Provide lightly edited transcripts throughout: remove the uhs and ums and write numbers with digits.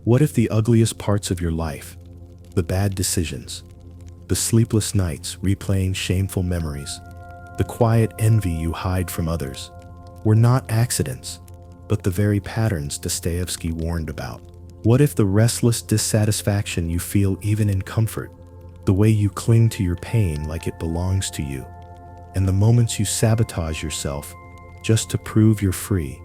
What if the ugliest parts of your life, the bad decisions, the sleepless nights replaying shameful memories, the quiet envy you hide from others, were not accidents, but the very patterns Dostoevsky warned about? What if the restless dissatisfaction you feel even in comfort, the way you cling to your pain like it belongs to you, and the moments you sabotage yourself just to prove you're free,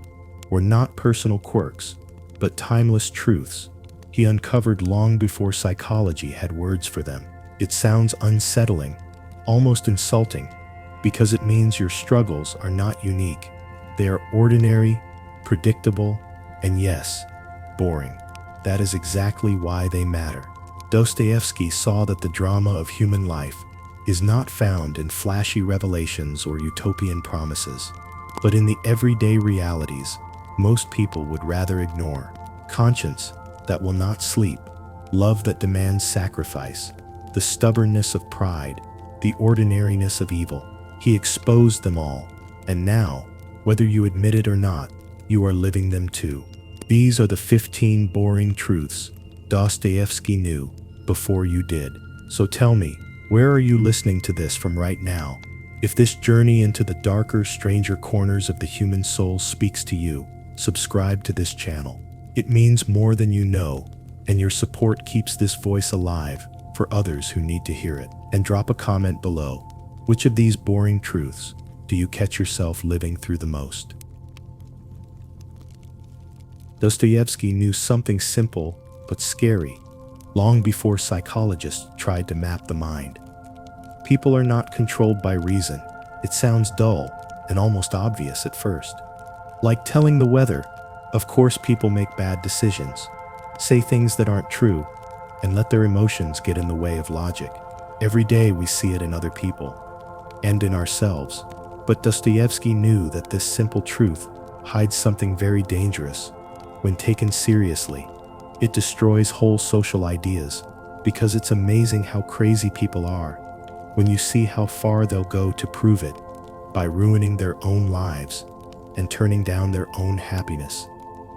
were not personal quirks, but timeless truths he uncovered long before psychology had words for them? It sounds unsettling, almost insulting, because it means your struggles are not unique. They are ordinary, predictable, and yes, boring. That is exactly why they matter. Dostoevsky saw that the drama of human life is not found in flashy revelations or utopian promises, but in the everyday realities most people would rather ignore. Conscience that will not sleep, love that demands sacrifice, the stubbornness of pride, the ordinariness of evil. He exposed them all, and now, whether you admit it or not, you are living them too. These are the 15 boring truths Dostoevsky knew before you did. So tell me, where are you listening to this from right now? If this journey into the darker, stranger corners of the human soul speaks to you, subscribe to this channel. It means more than you know, and your support keeps this voice alive for others who need to hear it. And drop a comment below. Which of these boring truths do you catch yourself living through the most? Dostoevsky knew something simple but scary long before psychologists tried to map the mind. People are not controlled by reason. It sounds dull and almost obvious at first. Like telling the weather, of course people make bad decisions, say things that aren't true, and let their emotions get in the way of logic. Every day we see it in other people and in ourselves. But Dostoevsky knew that this simple truth hides something very dangerous. When taken seriously, it destroys whole social ideas, because it's amazing how crazy people are when you see how far they'll go to prove it, by ruining their own lives and turning down their own happiness,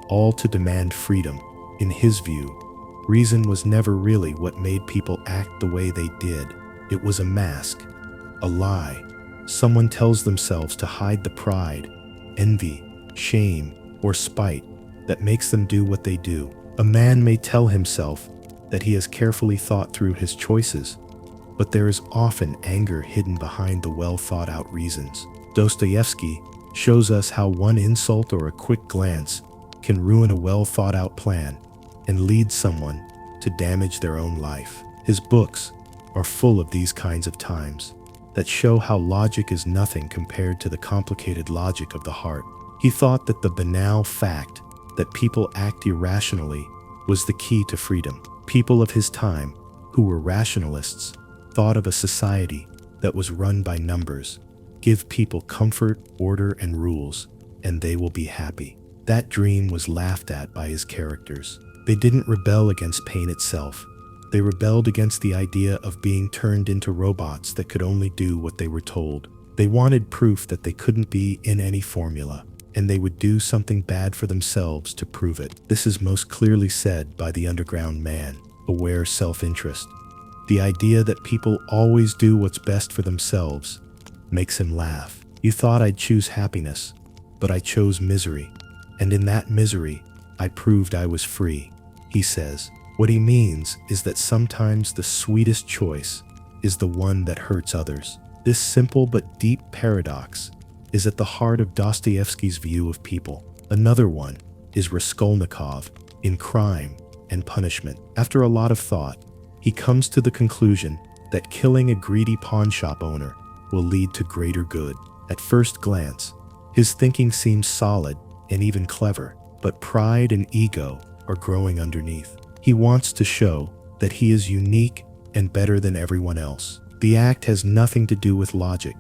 all to demand freedom. In his view, reason was never really what made people act the way they did. It was a mask, a lie. Someone tells themselves to hide the pride, envy, shame, or spite that makes them do what they do. A man may tell himself that he has carefully thought through his choices, but there is often anger hidden behind the well-thought-out reasons. Dostoevsky shows us how one insult or a quick glance can ruin a well-thought-out plan and lead someone to damage their own life. His books are full of these kinds of times that show how logic is nothing compared to the complicated logic of the heart. He thought that the banal fact that people act irrationally was the key to freedom. People of his time, who were rationalists, thought of a society that was run by numbers. Give people comfort, order, and rules, and they will be happy. That dream was laughed at by his characters. They didn't rebel against pain itself. They rebelled against the idea of being turned into robots that could only do what they were told. They wanted proof that they couldn't be in any formula, and they would do something bad for themselves to prove it. This is most clearly said by the underground man, aware self-interest. The idea that people always do what's best for themselves makes him laugh. You thought I'd choose happiness, but I chose misery. And in that misery, I proved I was free, he says. What he means is that sometimes the sweetest choice is the one that hurts others. This simple but deep paradox is at the heart of Dostoevsky's view of people. Another one is Raskolnikov in Crime and Punishment. After a lot of thought, he comes to the conclusion that killing a greedy pawnshop owner will lead to greater good. At first glance, his thinking seems solid and even clever, but pride and ego are growing underneath. He wants to show that he is unique and better than everyone else. The act has nothing to do with logic.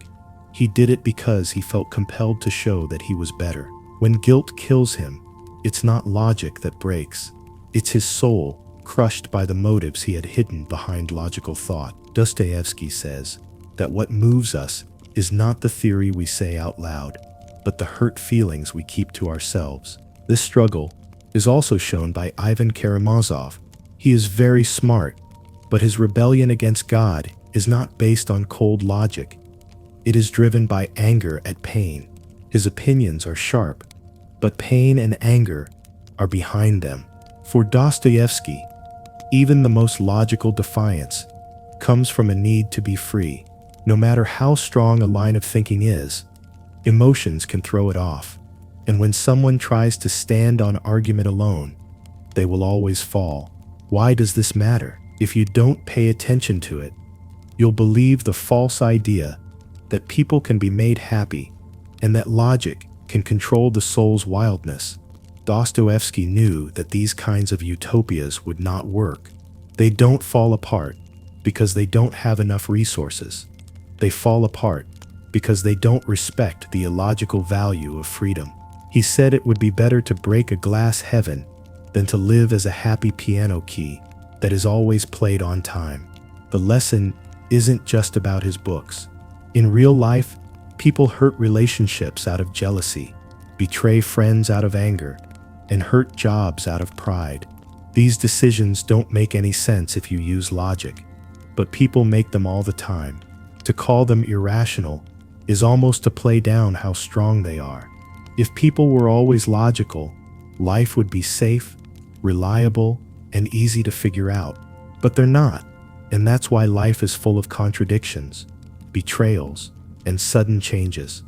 He did it because he felt compelled to show that he was better. When guilt kills him, it's not logic that breaks. It's his soul, crushed by the motives he had hidden behind logical thought. Dostoevsky says that what moves us is not the theory we say out loud, but the hurt feelings we keep to ourselves. This struggle is also shown by Ivan Karamazov. He is very smart, but his rebellion against God is not based on cold logic. It is driven by anger at pain. His opinions are sharp, but pain and anger are behind them. For Dostoevsky, even the most logical defiance comes from a need to be free. No matter how strong a line of thinking is, emotions can throw it off. And when someone tries to stand on argument alone, they will always fall. Why does this matter? If you don't pay attention to it, you'll believe the false idea that people can be made happy and that logic can control the soul's wildness. Dostoevsky knew that these kinds of utopias would not work. They don't fall apart because they don't have enough resources. They fall apart because they don't respect the illogical value of freedom. He said it would be better to break a glass heaven than to live as a happy piano key that is always played on time. The lesson isn't just about his books. In real life, people hurt relationships out of jealousy, betray friends out of anger, and hurt jobs out of pride. These decisions don't make any sense if you use logic, but people make them all the time. To call them irrational is almost to play down how strong they are. If people were always logical, life would be safe, reliable, and easy to figure out. But they're not, and that's why life is full of contradictions, betrayals, and sudden changes.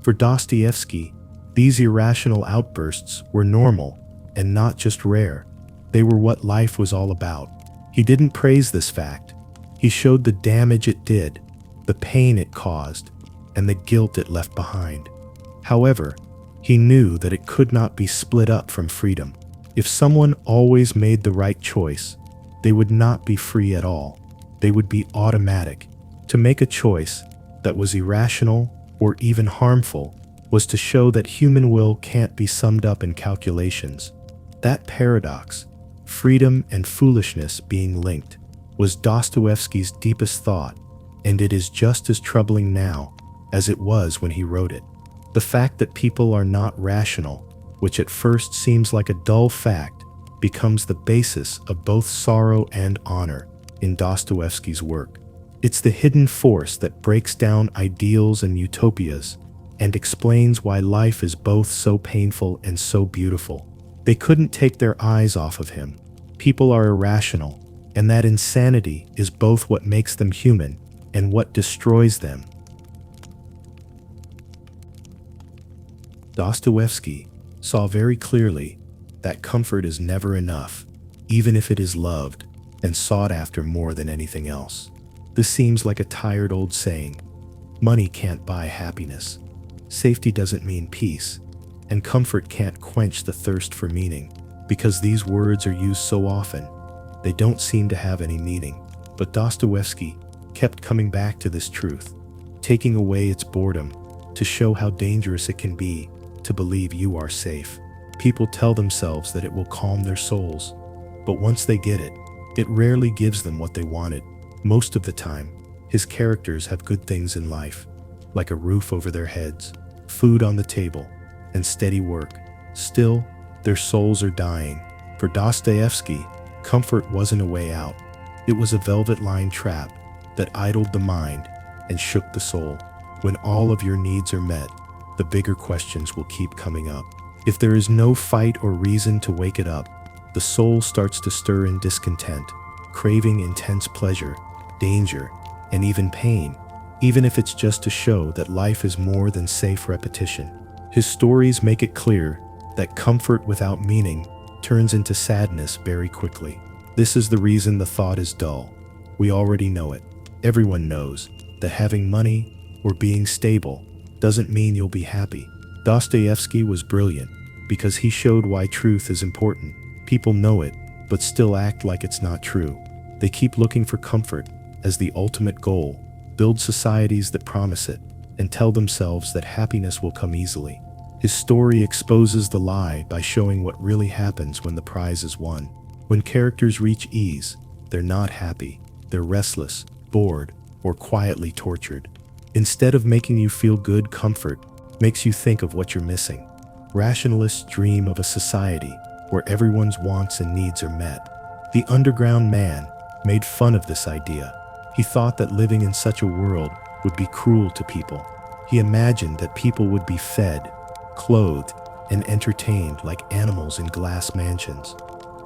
For Dostoevsky, these irrational outbursts were normal and not just rare. They were what life was all about. He didn't praise this fact. He showed the damage it did, the pain it caused, and the guilt it left behind. However, he knew that it could not be split up from freedom. If someone always made the right choice, they would not be free at all. They would be automatic. To make a choice that was irrational or even harmful was to show that human will can't be summed up in calculations. That paradox, freedom and foolishness being linked, was Dostoevsky's deepest thought, and it is just as troubling now as it was when he wrote it. The fact that people are not rational, which at first seems like a dull fact, becomes the basis of both sorrow and honor in Dostoevsky's work. It's the hidden force that breaks down ideals and utopias and explains why life is both so painful and so beautiful. They couldn't take their eyes off of him. People are irrational, and that insanity is both what makes them human and what destroys them. Dostoevsky saw very clearly that comfort is never enough, even if it is loved and sought after more than anything else. This seems like a tired old saying. Money can't buy happiness. Safety doesn't mean peace, and comfort can't quench the thirst for meaning. Because these words are used so often, they don't seem to have any meaning. But Dostoevsky kept coming back to this truth, taking away its boredom to show how dangerous it can be to believe you are safe. People tell themselves that it will calm their souls, but once they get it, it rarely gives them what they wanted. Most of the time, his characters have good things in life, like a roof over their heads, food on the table, and steady work. Still, their souls are dying. For Dostoevsky, comfort wasn't a way out. It was a velvet-lined trap that idled the mind and shook the soul. When all of your needs are met, the bigger questions will keep coming up. If there is no fight or reason to wake it up, the soul starts to stir in discontent, craving intense pleasure, danger, and even pain, even if it's just to show that life is more than safe repetition. His stories make it clear that comfort without meaning turns into sadness very quickly. This is the reason the thought is dull. We already know it. Everyone knows that having money or being stable doesn't mean you'll be happy. Dostoevsky was brilliant because he showed why truth is important. People know it, but still act like it's not true. They keep looking for comfort as the ultimate goal, build societies that promise it, and tell themselves that happiness will come easily. His story exposes the lie by showing what really happens when the prize is won. When characters reach ease, they're not happy. They're restless, bored, or quietly tortured. Instead of making you feel good, comfort makes you think of what you're missing. Rationalists dream of a society where everyone's wants and needs are met. The underground man made fun of this idea. He thought that living in such a world would be cruel to people. He imagined that people would be fed, clothed, and entertained like animals in glass mansions,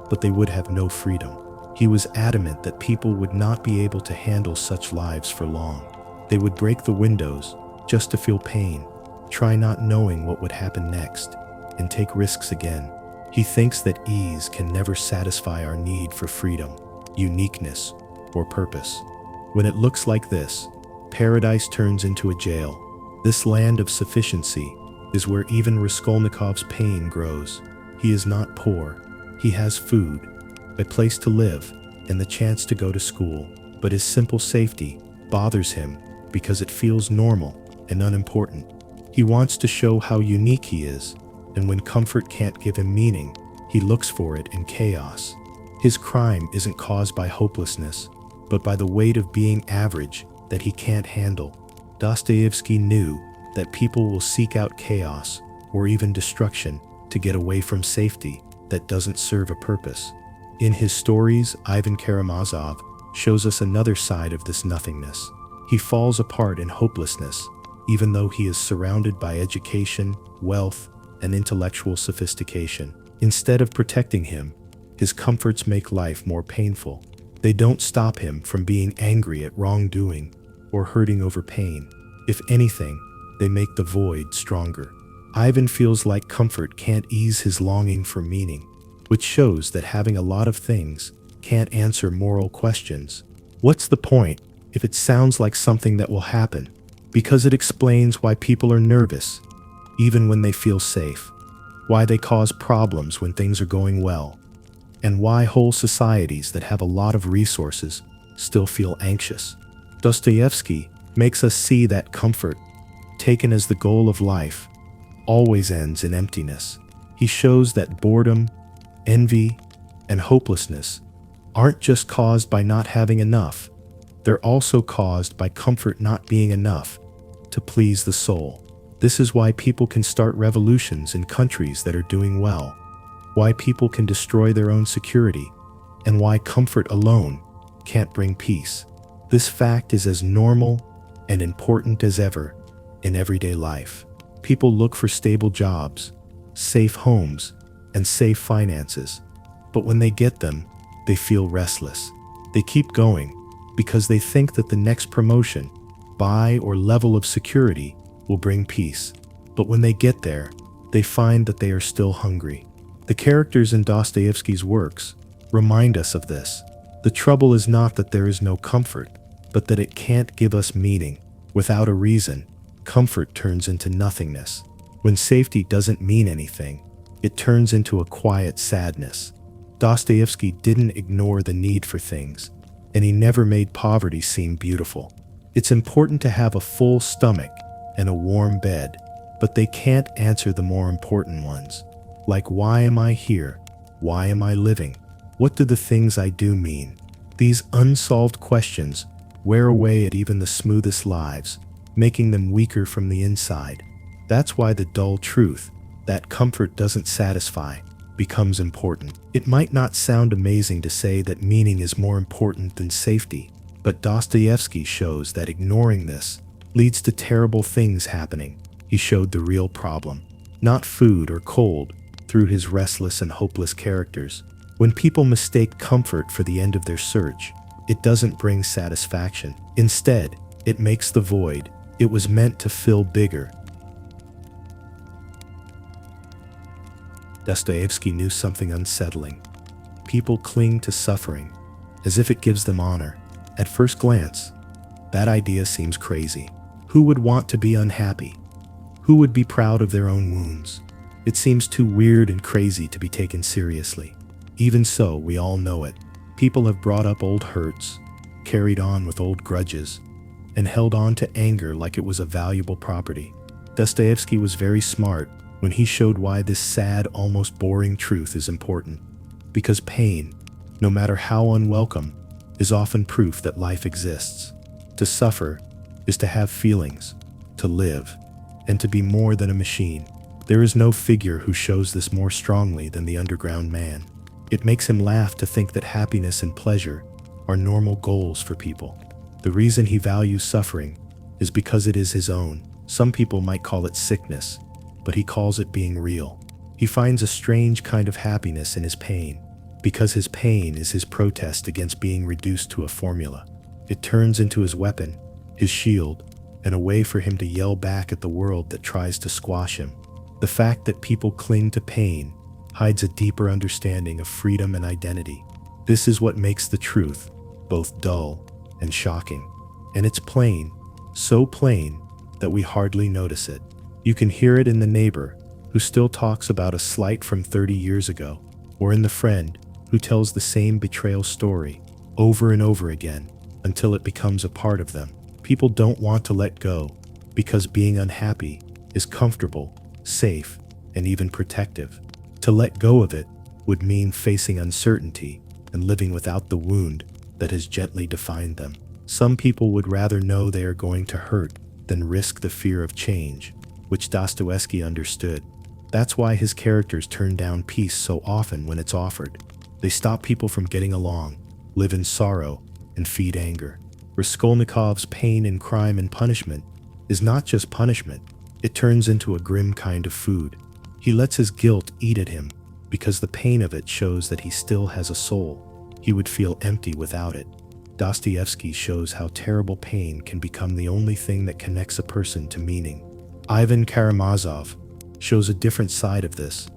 but they would have no freedom. He was adamant that people would not be able to handle such lives for long. They would break the windows just to feel pain, try not knowing what would happen next, and take risks again. He thinks that ease can never satisfy our need for freedom, uniqueness, or purpose. When it looks like this, paradise turns into a jail. This land of sufficiency is where even Raskolnikov's pain grows. He is not poor. He has food, a place to live, and the chance to go to school. But his simple safety bothers him because it feels normal and unimportant. He wants to show how unique he is, and when comfort can't give him meaning, he looks for it in chaos. His crime isn't caused by hopelessness, but by the weight of being average that he can't handle. Dostoevsky knew that people will seek out chaos or even destruction to get away from safety that doesn't serve a purpose. In his stories, Ivan Karamazov shows us another side of this nothingness. He falls apart in hopelessness, even though he is surrounded by education, wealth, and intellectual sophistication. Instead of protecting him, his comforts make life more painful. They don't stop him from being angry at wrongdoing or hurting over pain. If anything, they make the void stronger. Ivan feels like comfort can't ease his longing for meaning, which shows that having a lot of things can't answer moral questions. What's the point if it sounds like something that will happen? Because it explains why people are nervous, even when they feel safe, why they cause problems when things are going well, and why whole societies that have a lot of resources still feel anxious. Dostoevsky makes us see that comfort, taken as the goal of life, always ends in emptiness. He shows that boredom, envy, and hopelessness aren't just caused by not having enough. They're also caused by comfort not being enough to please the soul. This is why people can start revolutions in countries that are doing well, why people can destroy their own security, and why comfort alone can't bring peace. This fact is as normal and important as ever in everyday life. People look for stable jobs, safe homes, and safe finances, but when they get them, they feel restless. They keep going because they think that the next promotion, buy, or level of security will bring peace. But when they get there, they find that they are still hungry. The characters in Dostoevsky's works remind us of this. The trouble is not that there is no comfort, but that it can't give us meaning. Without a reason, comfort turns into nothingness. When safety doesn't mean anything, it turns into a quiet sadness. Dostoevsky didn't ignore the need for things, and he never made poverty seem beautiful. It's important to have a full stomach and a warm bed, but they can't answer the more important ones, like why am I here? Why am I living? What do the things I do mean? These unsolved questions wear away at even the smoothest lives, making them weaker from the inside. That's why the dull truth, that comfort doesn't satisfy, becomes important. It might not sound amazing to say that meaning is more important than safety, but Dostoevsky shows that ignoring this leads to terrible things happening. He showed the real problem, not food or cold, through his restless and hopeless characters. When people mistake comfort for the end of their search, it doesn't bring satisfaction. Instead, it makes the void it was meant to fill bigger. Dostoevsky knew something unsettling. People cling to suffering as if it gives them honor. At first glance, that idea seems crazy. Who would want to be unhappy? Who would be proud of their own wounds? It seems too weird and crazy to be taken seriously. Even so, we all know it. People have brought up old hurts, carried on with old grudges, and held on to anger like it was a valuable property. Dostoevsky was very smart when he showed why this sad, almost boring truth is important. Because pain, no matter how unwelcome, is often proof that life exists. To suffer is to have feelings, to live, and to be more than a machine. There is no figure who shows this more strongly than the underground man. It makes him laugh to think that happiness and pleasure are normal goals for people. The reason he values suffering is because it is his own. Some people might call it sickness, but he calls it being real. He finds a strange kind of happiness in his pain, because his pain is his protest against being reduced to a formula. It turns into his weapon, his shield, and a way for him to yell back at the world that tries to squash him. The fact that people cling to pain hides a deeper understanding of freedom and identity. This is what makes the truth both dull and shocking. And it's plain, so plain that we hardly notice it. You can hear it in the neighbor who still talks about a slight from 30 years ago, or in the friend who tells the same betrayal story over and over again until it becomes a part of them. People don't want to let go because being unhappy is comfortable, safe, and even protective. To let go of it would mean facing uncertainty and living without the wound that has gently defined them. Some people would rather know they are going to hurt than risk the fear of change, which Dostoevsky understood. That's why his characters turn down peace so often when it's offered. They stop people from getting along, live in sorrow, and feed anger. Raskolnikov's pain in Crime and Punishment is not just punishment, it turns into a grim kind of food. He lets his guilt eat at him because the pain of it shows that he still has a soul. He would feel empty without it. Dostoevsky shows how terrible pain can become the only thing that connects a person to meaning. Ivan Karamazov shows a different side of this.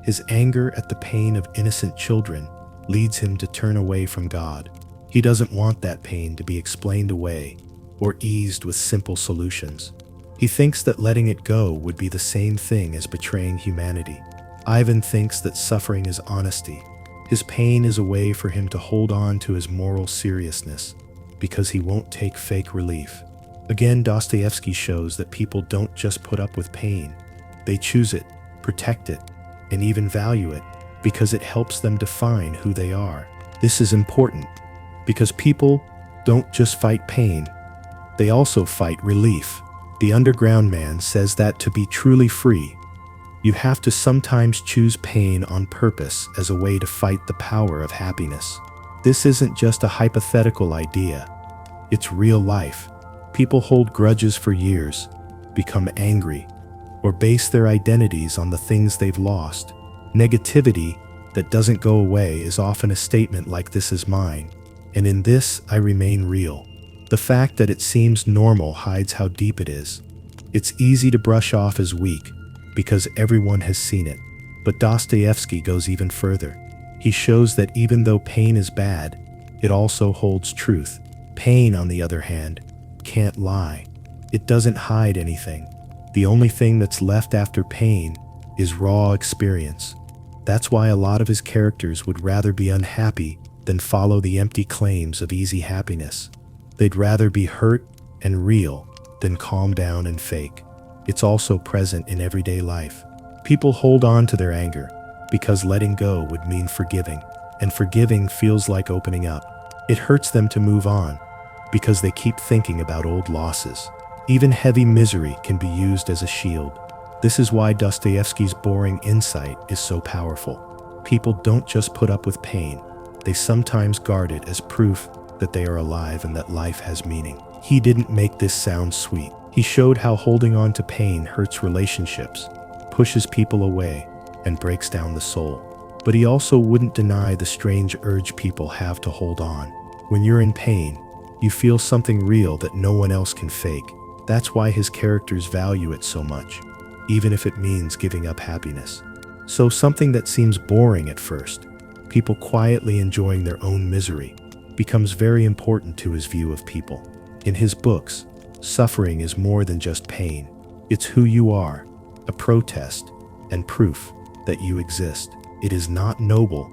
His anger at the pain of innocent children leads him to turn away from God. He doesn't want that pain to be explained away or eased with simple solutions. He thinks that letting it go would be the same thing as betraying humanity. Ivan thinks that suffering is honesty. His pain is a way for him to hold on to his moral seriousness because he won't take fake relief. Again, Dostoevsky shows that people don't just put up with pain. They choose it, protect it, and even value it because it helps them define who they are. This is important because people don't just fight pain, they also fight relief. The underground man says that to be truly free, you have to sometimes choose pain on purpose as a way to fight the power of happiness. This isn't just a hypothetical idea, it's real life. People hold grudges for years, become angry, or base their identities on the things they've lost. Negativity that doesn't go away is often a statement like "this is mine, and in this I remain real." The fact that it seems normal hides how deep it is. It's easy to brush off as weak because everyone has seen it. But Dostoevsky goes even further. He shows that even though pain is bad, it also holds truth. Pain, on the other hand, can't lie. It doesn't hide anything. The only thing that's left after pain is raw experience. That's why a lot of his characters would rather be unhappy than follow the empty claims of easy happiness. They'd rather be hurt and real than calm down and fake. It's also present in everyday life. People hold on to their anger because letting go would mean forgiving, and forgiving feels like opening up. It hurts them to move on because they keep thinking about old losses. Even heavy misery can be used as a shield. This is why Dostoevsky's boring insight is so powerful. People don't just put up with pain, they sometimes guard it as proof that they are alive and that life has meaning. He didn't make this sound sweet. He showed how holding on to pain hurts relationships, pushes people away, and breaks down the soul. But he also wouldn't deny the strange urge people have to hold on. When you're in pain, you feel something real that no one else can fake. That's why his characters value it so much, even if it means giving up happiness. So something that seems boring at first, people quietly enjoying their own misery, becomes very important to his view of people. In his books, suffering is more than just pain. It's who you are, a protest, and proof that you exist. It is not noble,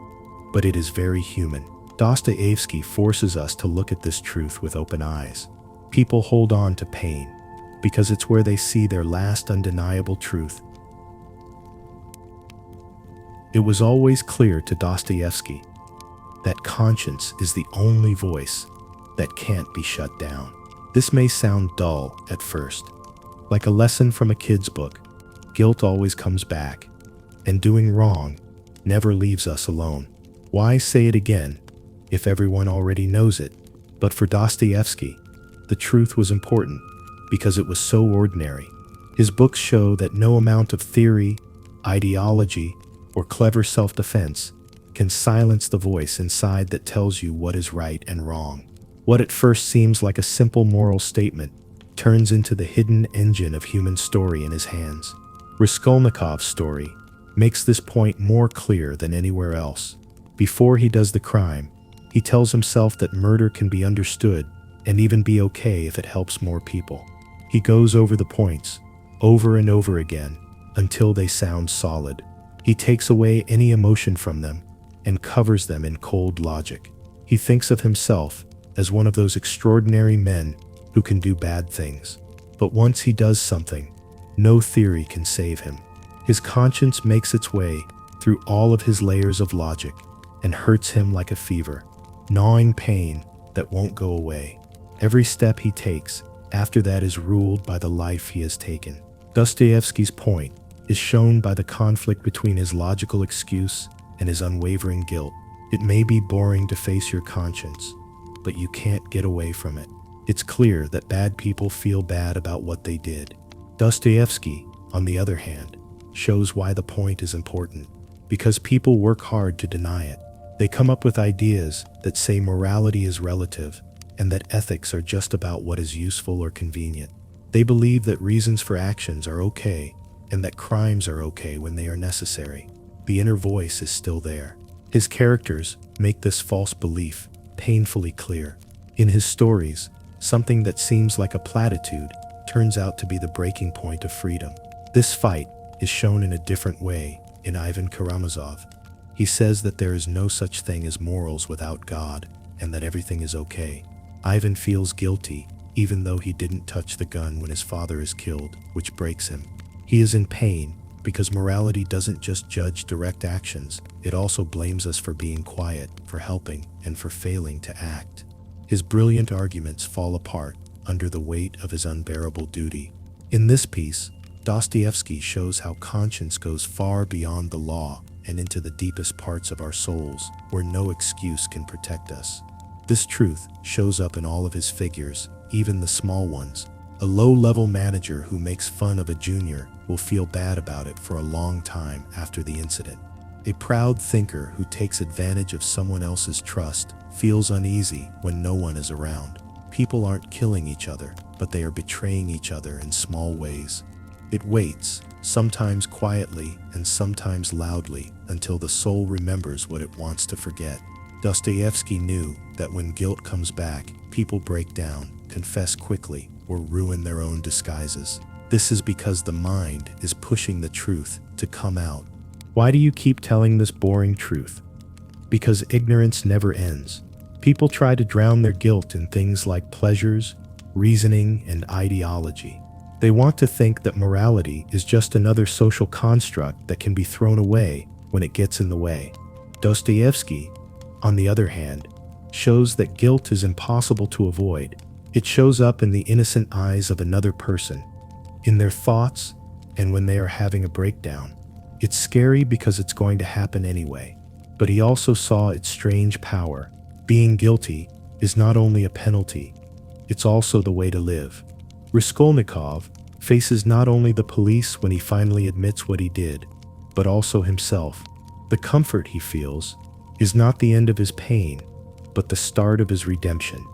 but it is very human. Dostoevsky forces us to look at this truth with open eyes. People hold on to pain because it's where they see their last undeniable truth. It was always clear to Dostoevsky that conscience is the only voice that can't be shut down. This may sound dull at first, like a lesson from a kid's book, Guilt always comes back, and doing wrong never leaves us alone. Why say it again if everyone already knows it? But for Dostoevsky, the truth was important because it was so ordinary. His books show that no amount of theory, ideology, or clever self-defense can silence the voice inside that tells you what is right and wrong. What at first seems like a simple moral statement turns into the hidden engine of human story in his hands. Raskolnikov's story makes this point more clear than anywhere else. Before he does the crime, he tells himself that murder can be understood and even be okay if it helps more people. He goes over the points over and over again until they sound solid. He takes away any emotion from them and covers them in cold logic. He thinks of himself as one of those extraordinary men who can do bad things. But once he does something, no theory can save him. His conscience makes its way through all of his layers of logic and hurts him like a fever, gnawing pain that won't go away. Every step he takes after that is ruled by the life he has taken. Dostoevsky's point is shown by the conflict between his logical excuse and his unwavering guilt. It may be boring to face your conscience, but you can't get away from it. It's clear that bad people feel bad about what they did. Dostoevsky, on the other hand, shows why the point is important. Because people work hard to deny it. They come up with ideas that say morality is relative and that ethics are just about what is useful or convenient. They believe that reasons for actions are okay and that crimes are okay when they are necessary. The inner voice is still there. His characters make this false belief painfully clear. In his stories, something that seems like a platitude turns out to be the breaking point of freedom. This fight is shown in a different way in Ivan Karamazov. He says that there is no such thing as morals without God and that everything is okay. Ivan feels guilty even though he didn't touch the gun when his father is killed, which breaks him. He is in pain because morality doesn't just judge direct actions, it also blames us for being quiet, for helping, and for failing to act. His brilliant arguments fall apart under the weight of his unbearable duty. In this piece, Dostoevsky shows how conscience goes far beyond the law and into the deepest parts of our souls, where no excuse can protect us. This truth shows up in all of his figures, even the small ones. A low-level manager who makes fun of a junior will feel bad about it for a long time after the incident. A proud thinker who takes advantage of someone else's trust feels uneasy when no one is around. People aren't killing each other, but they are betraying each other in small ways. It waits, sometimes quietly and sometimes loudly, until the soul remembers what it wants to forget. Dostoevsky knew that when guilt comes back, people break down, confess quickly, or ruin their own disguises. This is because the mind is pushing the truth to come out. Why do you keep telling this boring truth? Because ignorance never ends. People try to drown their guilt in things like pleasures, reasoning, and ideology. They want to think that morality is just another social construct that can be thrown away when it gets in the way. Dostoevsky, on the other hand, shows that guilt is impossible to avoid. It shows up in the innocent eyes of another person, in their thoughts, and when they are having a breakdown. It's scary because it's going to happen anyway. But he also saw its strange power. Being guilty is not only a penalty, it's also the way to live. Raskolnikov faces not only the police when he finally admits what he did, but also himself. The comfort he feels is not the end of his pain, but the start of his redemption.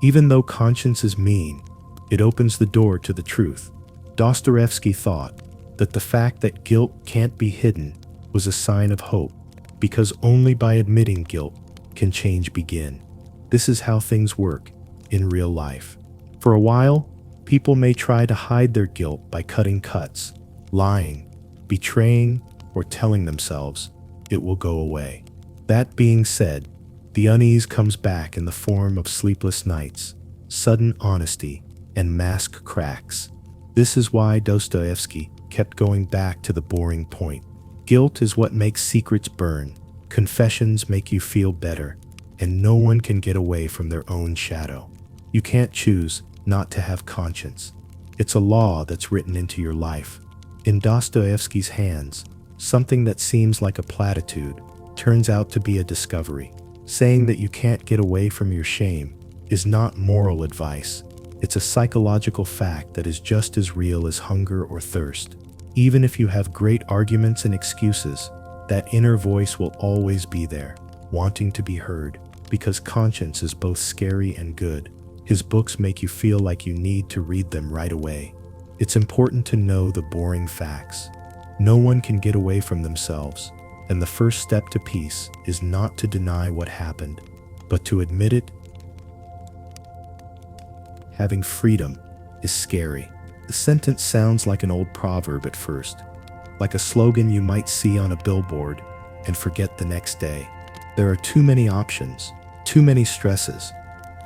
Even though conscience is mean, it opens the door to the truth. Dostoevsky thought that the fact that guilt can't be hidden was a sign of hope, because only by admitting guilt can change begin. This is how things work in real life. For a while, people may try to hide their guilt by cutting cuts, lying, betraying, or telling themselves it will go away. That being said, the unease comes back in the form of sleepless nights, sudden honesty, and mask cracks. This is why Dostoevsky kept going back to the boring point. Guilt is what makes secrets burn, confessions make you feel better, and no one can get away from their own shadow. You can't choose not to have conscience. It's a law that's written into your life. In Dostoevsky's hands, something that seems like a platitude turns out to be a discovery. Saying that you can't get away from your shame is not moral advice. It's a psychological fact that is just as real as hunger or thirst. Even if you have great arguments and excuses, that inner voice will always be there, wanting to be heard, because conscience is both scary and good. His books make you feel like you need to read them right away. It's important to know the boring facts. No one can get away from themselves, and the first step to peace is not to deny what happened, but to admit it. Having freedom is scary. The sentence sounds like an old proverb at first, like a slogan you might see on a billboard and forget the next day. There are too many options, too many stresses,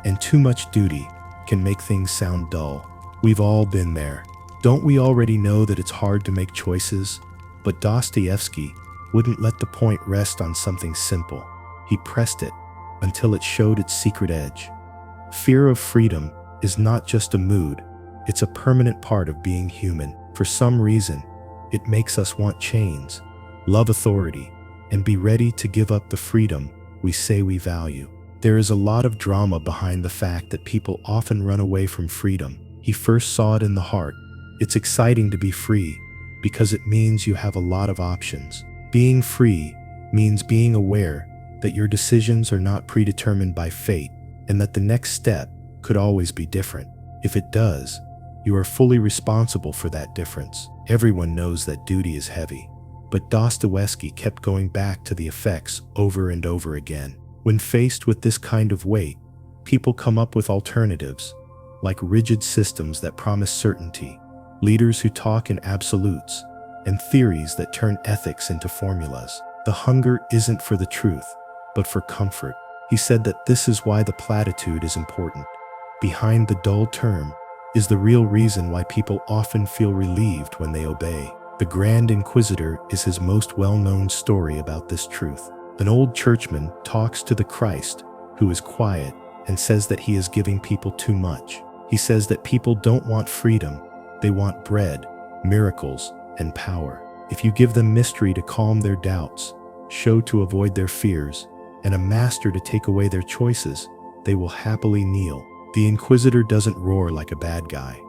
and too much duty can make things sound dull. We've all been there. Don't we already know that it's hard to make choices? But Dostoevsky wouldn't let the point rest on something simple. He pressed it until it showed its secret edge. Fear of freedom is not just a mood, it's a permanent part of being human. For some reason, it makes us want chains, love authority, and be ready to give up the freedom we say we value. There is a lot of drama behind the fact that people often run away from freedom. He first saw it in the heart. It's exciting to be free because it means you have a lot of options. Being free means being aware that your decisions are not predetermined by fate and that the next step could always be different. If it does, you are fully responsible for that difference. Everyone knows that duty is heavy, but Dostoevsky kept going back to the effects over and over again. When faced with this kind of weight, people come up with alternatives, like rigid systems that promise certainty, leaders who talk in absolutes, and theories that turn ethics into formulas. The hunger isn't for the truth, but for comfort. He said that this is why the platitude is important. Behind the dull term is the real reason why people often feel relieved when they obey. The Grand Inquisitor is his most well-known story about this truth. An old churchman talks to the Christ, who is quiet, and says that he is giving people too much. He says that people don't want freedom, they want bread, miracles, and power. If you give them mystery to calm their doubts, show to avoid their fears, and a master to take away their choices, they will happily kneel. The Inquisitor doesn't roar like a bad guy.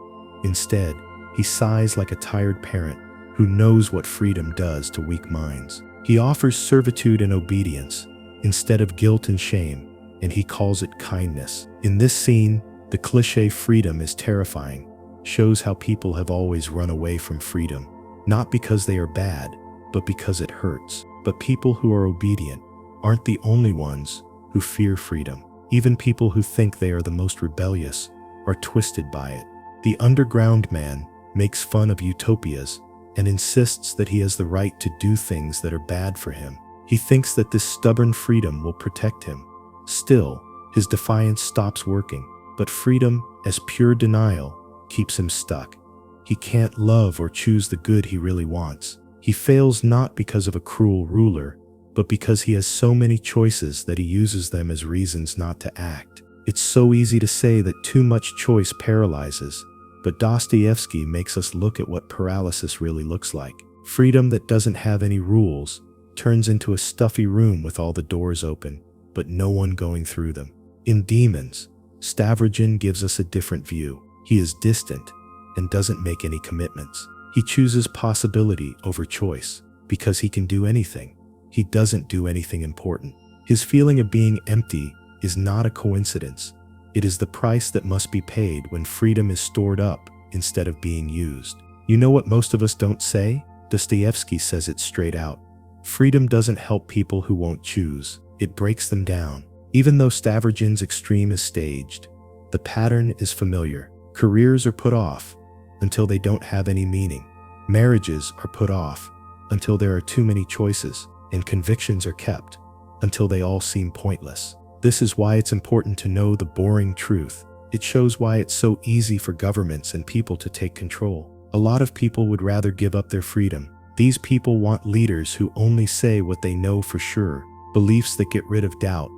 Instead, he sighs like a tired parent who knows what freedom does to weak minds. He offers servitude and obedience instead of guilt and shame, and he calls it kindness. In this scene, the cliché "freedom is terrifying" shows how people have always run away from freedom, not because they are bad, but because it hurts. But people who are obedient aren't the only ones who fear freedom. Even people who think they are the most rebellious are twisted by it. The underground man makes fun of utopias and insists that he has the right to do things that are bad for him. He thinks that this stubborn freedom will protect him. Still, his defiance stops working, but freedom, as pure denial, keeps him stuck. He can't love or choose the good he really wants. He fails not because of a cruel ruler, but because he has so many choices that he uses them as reasons not to act. It's so easy to say that too much choice paralyzes, but Dostoevsky makes us look at what paralysis really looks like. Freedom that doesn't have any rules turns into a stuffy room with all the doors open, but no one going through them. In Demons, Stavrogin gives us a different view. He is distant and doesn't make any commitments. He chooses possibility over choice because he can do anything. He doesn't do anything important. His feeling of being empty is not a coincidence. It is the price that must be paid when freedom is stored up instead of being used. You know what most of us don't say? Dostoevsky says it straight out. Freedom doesn't help people who won't choose. It breaks them down. Even though Stavrogin's extreme is staged, the pattern is familiar. Careers are put off until they don't have any meaning. Marriages are put off until there are too many choices, and convictions are kept until they all seem pointless. This is why it's important to know the boring truth. It shows why it's so easy for governments and people to take control. A lot of people would rather give up their freedom. These people want leaders who only say what they know for sure, beliefs that get rid of doubt,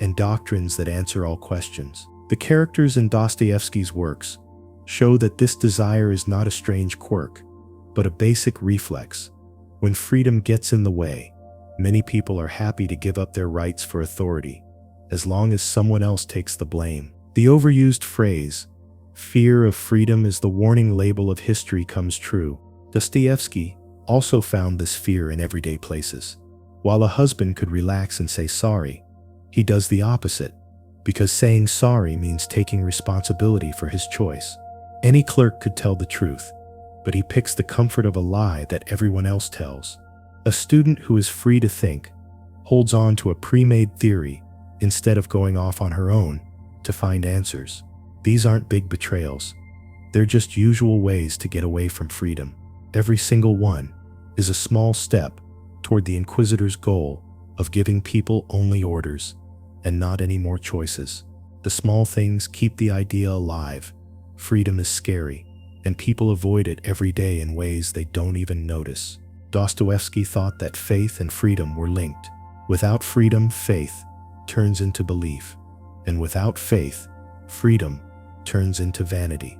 and doctrines that answer all questions. The characters in Dostoevsky's works show that this desire is not a strange quirk. but a basic reflex. When freedom gets in the way, many people are happy to give up their rights for authority, as long as someone else takes the blame. The overused phrase, "fear of freedom is the warning label of history," comes true. Dostoevsky also found this fear in everyday places. While a husband could relax and say sorry, he does the opposite, because saying sorry means taking responsibility for his choice. Any clerk could tell the truth, but he picks the comfort of a lie that everyone else tells. A student who is free to think holds on to a pre-made theory instead of going off on her own to find answers. These aren't big betrayals. They're just usual ways to get away from freedom. Every single one is a small step toward the Inquisitor's goal of giving people only orders and not any more choices. The small things keep the idea alive. Freedom is scary, and people avoid it every day in ways they don't even notice. Dostoevsky thought that faith and freedom were linked. Without freedom, faith turns into belief, and without faith, freedom turns into vanity.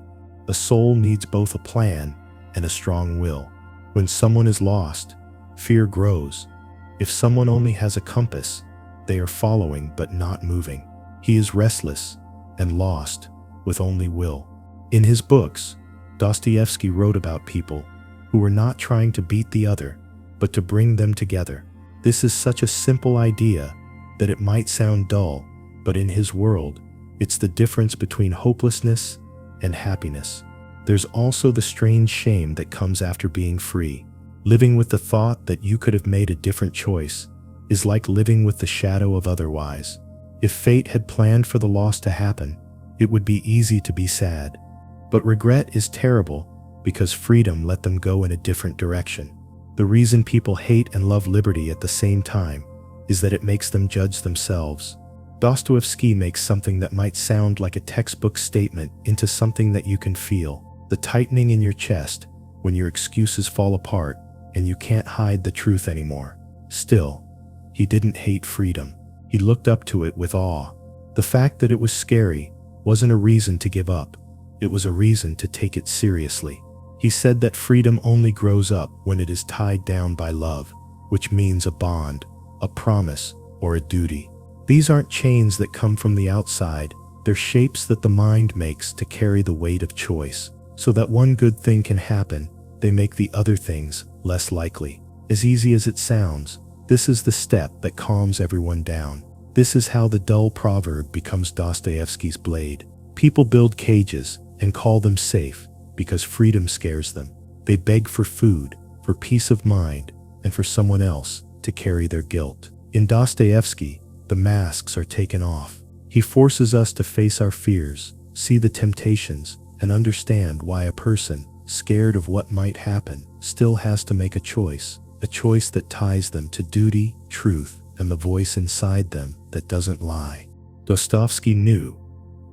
A soul needs both a plan and a strong will. When someone is lost, fear grows. If someone only has a compass, they are following but not moving. He is restless and lost with only will. In his books, Dostoevsky wrote about people who were not trying to beat the other, but to bring them together. This is such a simple idea that it might sound dull, but in his world, it's the difference between hopelessness and happiness. There's also the strange shame that comes after being free. Living with the thought that you could have made a different choice is like living with the shadow of otherwise. If fate had planned for the loss to happen, it would be easy to be sad. But regret is terrible because freedom let them go in a different direction. The reason people hate and love liberty at the same time is that it makes them judge themselves. Dostoevsky makes something that might sound like a textbook statement into something that you can feel. The tightening in your chest when your excuses fall apart and you can't hide the truth anymore. Still, he didn't hate freedom. He looked up to it with awe. The fact that it was scary wasn't a reason to give up. It was a reason to take it seriously. He said that freedom only grows up when it is tied down by love, which means a bond, a promise, or a duty. These aren't chains that come from the outside. They're shapes that the mind makes to carry the weight of choice. So that one good thing can happen, they make the other things less likely. As easy as it sounds, this is the step that calms everyone down. This is how the dull proverb becomes Dostoevsky's blade. People build cages and call them safe because freedom scares them. They beg for food, for peace of mind, and for someone else to carry their guilt. In Dostoevsky, the masks are taken off. He forces us to face our fears, see the temptations, and understand why a person, scared of what might happen, still has to make a choice that ties them to duty, truth, and the voice inside them that doesn't lie. Dostoevsky knew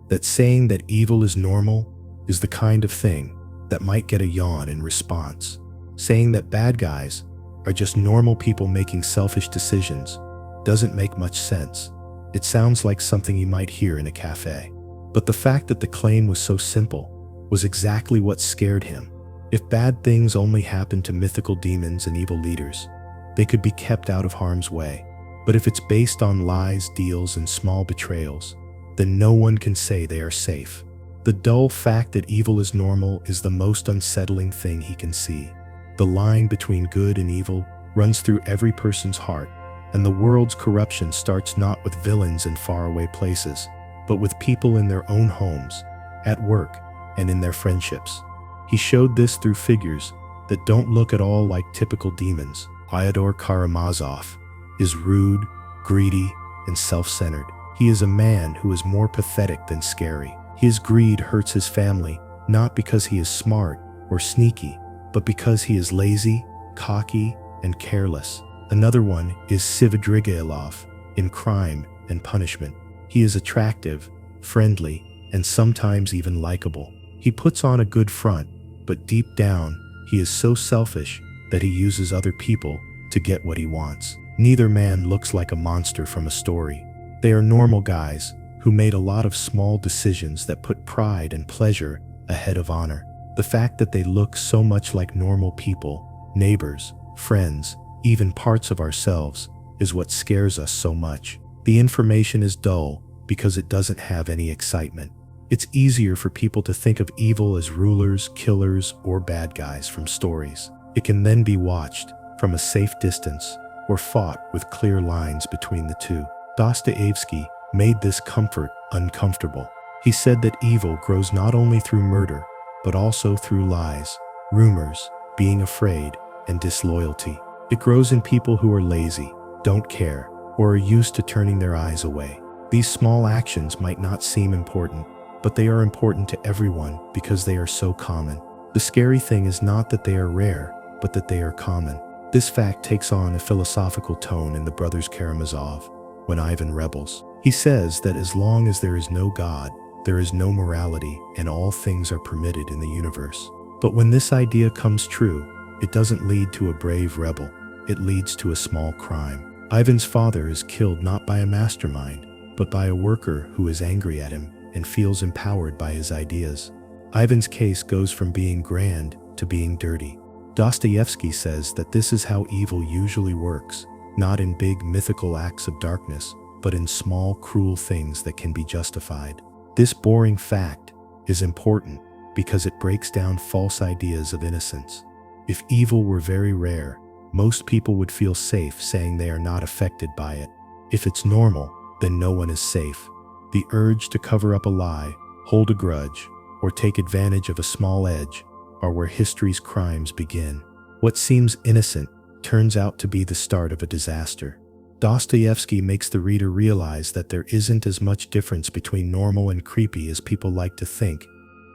that saying that evil is normal is the kind of thing that might get a yawn in response. Saying that bad guys are just normal people making selfish decisions doesn't make much sense. It sounds like something you might hear in a cafe. But the fact that the claim was so simple was exactly what scared him. If bad things only happened to mythical demons and evil leaders, they could be kept out of harm's way. But if it's based on lies, deals, and small betrayals, then no one can say they are safe. The dull fact that evil is normal is the most unsettling thing he can see. The line between good and evil runs through every person's heart, and the world's corruption starts not with villains in faraway places, but with people in their own homes, at work, and in their friendships. He showed this through figures that don't look at all like typical demons. Fyodor Karamazov is rude, greedy, and self-centered. He is a man who is more pathetic than scary. His greed hurts his family, not because he is smart or sneaky, but because he is lazy, cocky, and careless. Another one is Svidrigailov in Crime and Punishment. He is attractive, friendly, and sometimes even likable. He puts on a good front, but deep down, he is so selfish that he uses other people to get what he wants. Neither man looks like a monster from a story. They are normal guys who made a lot of small decisions that put pride and pleasure ahead of honor. The fact that they look so much like normal people, neighbors, friends, even parts of ourselves, is what scares us so much. The information is dull because it doesn't have any excitement. It's easier for people to think of evil as rulers, killers, or bad guys from stories. It can then be watched from a safe distance or fought with clear lines between the two. Dostoevsky made this comfort uncomfortable. He said that evil grows not only through murder, but also through lies, rumors, being afraid, and disloyalty. It grows in people who are lazy, don't care, or are used to turning their eyes away. These small actions might not seem important, but they are important to everyone because they are so common. The scary thing is not that they are rare, but that they are common. This fact takes on a philosophical tone in The Brothers Karamazov, when Ivan rebels. He says that as long as there is no God, there is no morality, and all things are permitted in the universe. But when this idea comes true, it doesn't lead to a brave rebel. It leads to a small crime. Ivan's father is killed not by a mastermind, but by a worker who is angry at him and feels empowered by his ideas. Ivan's case goes from being grand to being dirty. Dostoevsky says that this is how evil usually works, not in big mythical acts of darkness, but in small, cruel things that can be justified. This boring fact is important because it breaks down false ideas of innocence. If evil were very rare, most people would feel safe saying they are not affected by it. If it's normal, then no one is safe. The urge to cover up a lie, hold a grudge, or take advantage of a small edge are where history's crimes begin. What seems innocent turns out to be the start of a disaster. Dostoevsky makes the reader realize that there isn't as much difference between normal and creepy as people like to think.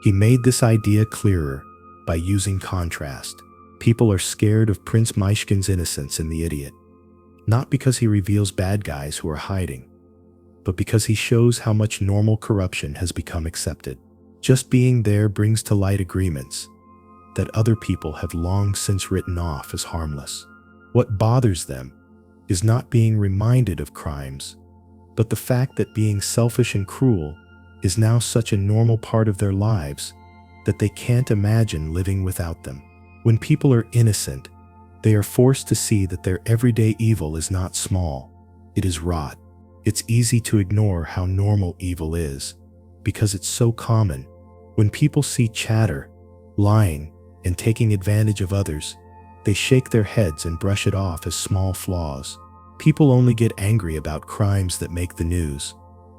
He made this idea clearer by using contrast. People are scared of Prince Myshkin's innocence in The Idiot, not because he reveals bad guys who are hiding, but because he shows how much normal corruption has become accepted. Just being there brings to light agreements that other people have long since written off as harmless. What bothers them is not being reminded of crimes, but the fact that being selfish and cruel is now such a normal part of their lives that they can't imagine living without them. When people are innocent, they are forced to see that their everyday evil is not small, it is rot. It's easy to ignore how normal evil is, because it's so common. When people see chatter, lying, and taking advantage of others, they shake their heads and brush it off as small flaws. People only get angry about crimes that make the news,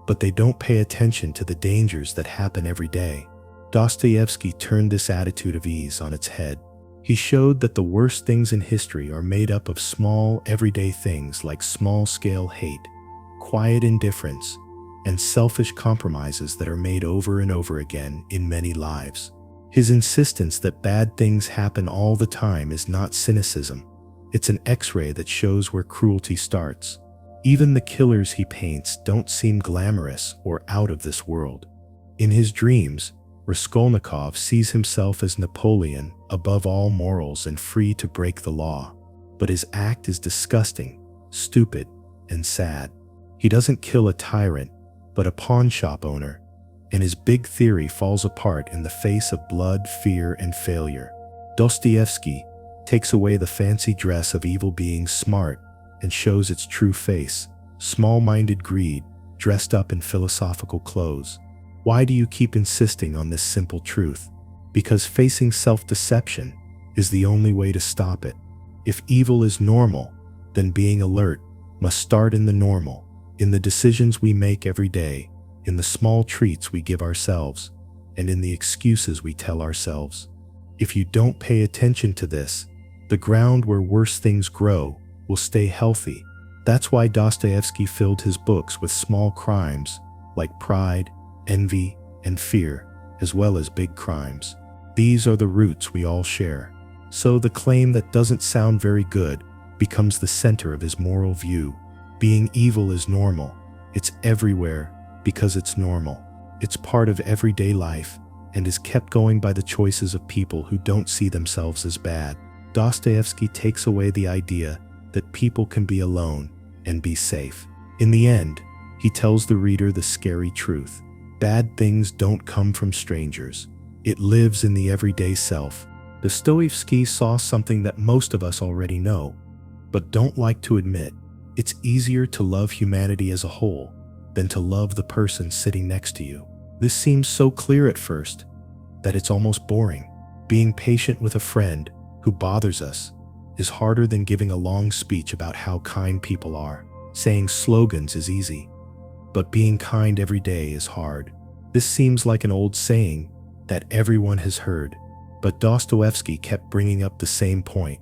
but they don't pay attention to the dangers that happen every day. Dostoevsky turned this attitude of ease on its head. He showed that the worst things in history are made up of small, everyday things like small-scale hate, quiet indifference, and selfish compromises that are made over and over again in many lives. His insistence that bad things happen all the time is not cynicism. It's an X-ray that shows where cruelty starts. Even the killers he paints don't seem glamorous or out of this world. In his dreams, Raskolnikov sees himself as Napoleon, above all morals and free to break the law. But his act is disgusting, stupid, and sad. He doesn't kill a tyrant, but a pawn shop owner, and his big theory falls apart in the face of blood, fear, and failure. Dostoevsky takes away the fancy dress of evil being smart and shows its true face, small-minded greed dressed up in philosophical clothes. Why do you keep insisting on this simple truth? Because facing self-deception is the only way to stop it. If evil is normal, then being alert must start in the normal, in the decisions we make every day, in the small treats we give ourselves, and in the excuses we tell ourselves. If you don't pay attention to this, the ground where worse things grow will stay healthy. That's why Dostoevsky filled his books with small crimes like pride, envy, and fear, as well as big crimes. These are the roots we all share. So the claim that doesn't sound very good becomes the center of his moral view. Being evil is normal. It's everywhere because it's normal. It's part of everyday life and is kept going by the choices of people who don't see themselves as bad. Dostoevsky takes away the idea that people can be alone and be safe. In the end, he tells the reader the scary truth. Bad things don't come from strangers. It lives in the everyday self. Dostoevsky saw something that most of us already know, but don't like to admit. It's easier to love humanity as a whole than to love the person sitting next to you. This seems so clear at first that it's almost boring. Being patient with a friend who bothers us is harder than giving a long speech about how kind people are. Saying slogans is easy, but being kind every day is hard. This seems like an old saying that everyone has heard, but Dostoevsky kept bringing up the same point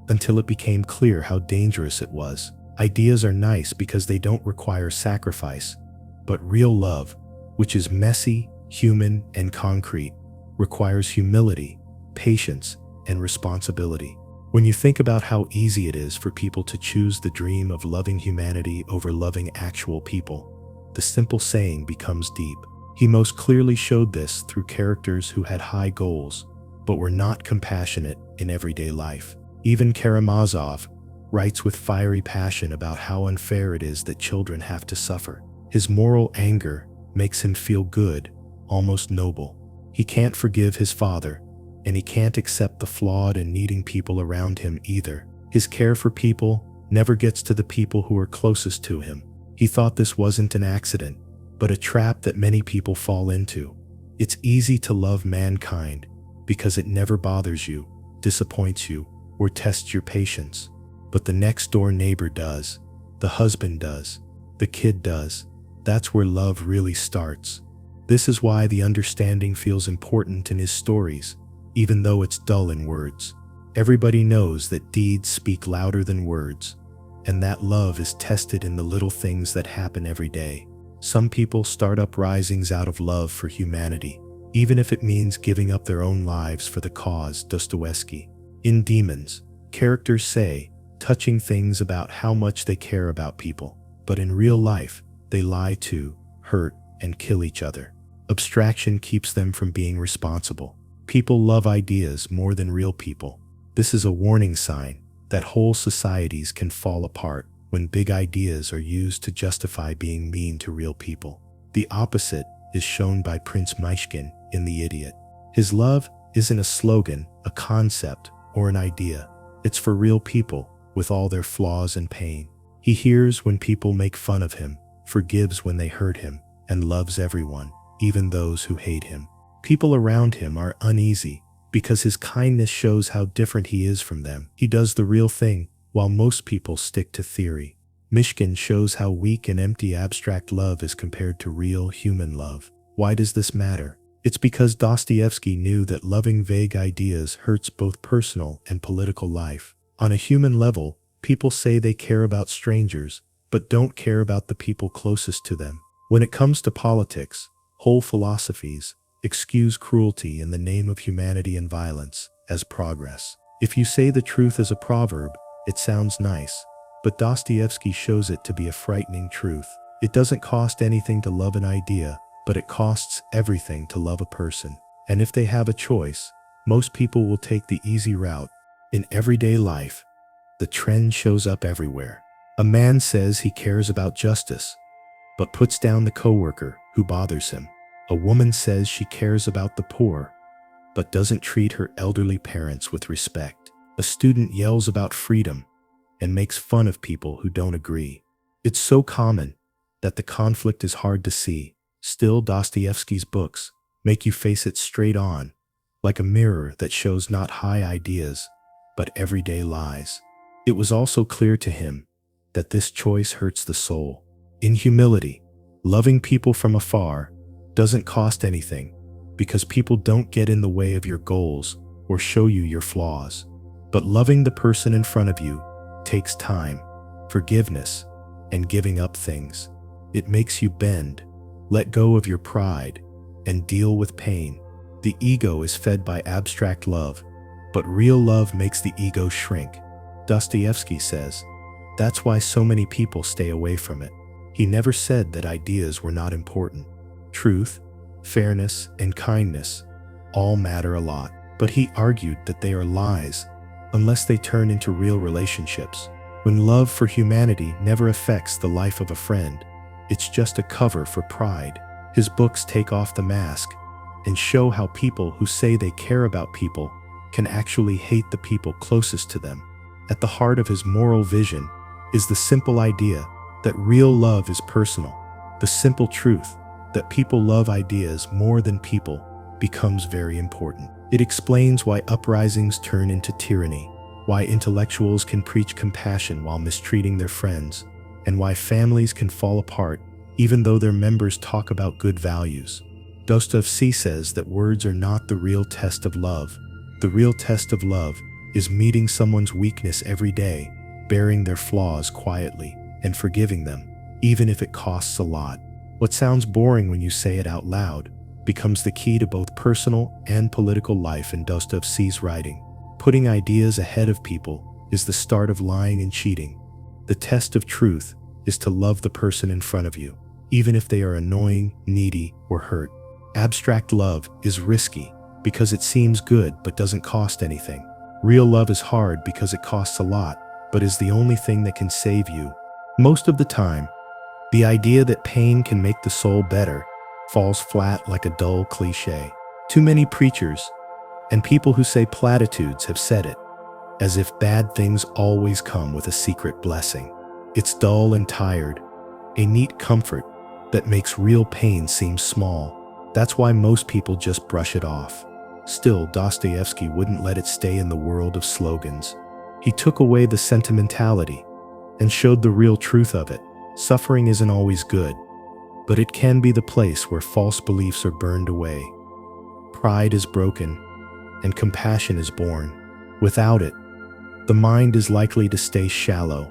until it became clear how dangerous it was. Ideas are nice because they don't require sacrifice, but real love, which is messy, human, and concrete, requires humility, patience, and responsibility. When you think about how easy it is for people to choose the dream of loving humanity over loving actual people, the simple saying becomes deep. He most clearly showed this through characters who had high goals, but were not compassionate in everyday life. Even Karamazov writes with fiery passion about how unfair it is that children have to suffer. His moral anger makes him feel good, almost noble. He can't forgive his father, and he can't accept the flawed and needing people around him either. His care for people never gets to the people who are closest to him. He thought this wasn't an accident, but a trap that many people fall into. It's easy to love mankind because it never bothers you, disappoints you, or tests your patience. But the next door neighbor does, the husband does, the kid does. That's where love really starts. This is why the understanding feels important in his stories, even though it's dull in words. Everybody knows that deeds speak louder than words, and that love is tested in the little things that happen every day. Some people start uprisings out of love for humanity, even if it means giving up their own lives for the cause. Dostoevsky. In Demons, characters say touching things about how much they care about people, but in real life, they lie to, hurt, and kill each other. Abstraction keeps them from being responsible. People love ideas more than real people. This is a warning sign that whole societies can fall apart when big ideas are used to justify being mean to real people. The opposite is shown by Prince Myshkin in The Idiot. His love isn't a slogan, a concept, or an idea. It's for real people with all their flaws and pain. He hears when people make fun of him, forgives when they hurt him, and loves everyone, even those who hate him. People around him are uneasy because his kindness shows how different he is from them. He does the real thing, while most people stick to theory. Myshkin shows how weak and empty abstract love is compared to real human love. Why does this matter? It's because Dostoevsky knew that loving vague ideas hurts both personal and political life. On a human level, people say they care about strangers, but don't care about the people closest to them. When it comes to politics, whole philosophies excuse cruelty in the name of humanity and violence as progress. If you say the truth as a proverb, it sounds nice, but Dostoevsky shows it to be a frightening truth. It doesn't cost anything to love an idea, but it costs everything to love a person. And if they have a choice, most people will take the easy route. In everyday life, the trend shows up everywhere. A man says he cares about justice, but puts down the coworker who bothers him. A woman says she cares about the poor, but doesn't treat her elderly parents with respect. A student yells about freedom and makes fun of people who don't agree. It's so common that the conflict is hard to see. Still, Dostoevsky's books make you face it straight on, like a mirror that shows not high ideas, but everyday lies. It was also clear to him that this choice hurts the soul. In humility, loving people from afar doesn't cost anything because people don't get in the way of your goals or show you your flaws. But loving the person in front of you takes time, forgiveness, and giving up things. It makes you bend, let go of your pride, and deal with pain. The ego is fed by abstract love, but real love makes the ego shrink. Dostoevsky says, that's why so many people stay away from it. He never said that ideas were not important. Truth, fairness, and kindness all matter a lot, but he argued that they are lies unless they turn into real relationships. When love for humanity never affects the life of a friend, it's just a cover for pride. His books take off the mask and show how people who say they care about people can actually hate the people closest to them. At the heart of his moral vision is the simple idea that real love is personal. The simple truth that people love ideas more than people becomes very important. It explains why uprisings turn into tyranny, why intellectuals can preach compassion while mistreating their friends, and why families can fall apart even though their members talk about good values. Dostoevsky says that words are not the real test of love. The real test of love is meeting someone's weakness every day, bearing their flaws quietly, and forgiving them, even if it costs a lot. What sounds boring when you say it out loud becomes the key to both personal and political life in Dostoevsky's writing. Putting ideas ahead of people is the start of lying and cheating. The test of truth is to love the person in front of you, even if they are annoying, needy, or hurt. Abstract love is risky because it seems good but doesn't cost anything. Real love is hard because it costs a lot, but is the only thing that can save you. Most of the time, the idea that pain can make the soul better falls flat like a dull cliche. Too many preachers and people who say platitudes have said it, as if bad things always come with a secret blessing. It's dull and tired, a neat comfort that makes real pain seem small. That's why most people just brush it off. Still, Dostoevsky wouldn't let it stay in the world of slogans. He took away the sentimentality and showed the real truth of it. Suffering isn't always good, but it can be the place where false beliefs are burned away. Pride is broken, and compassion is born. Without it, the mind is likely to stay shallow,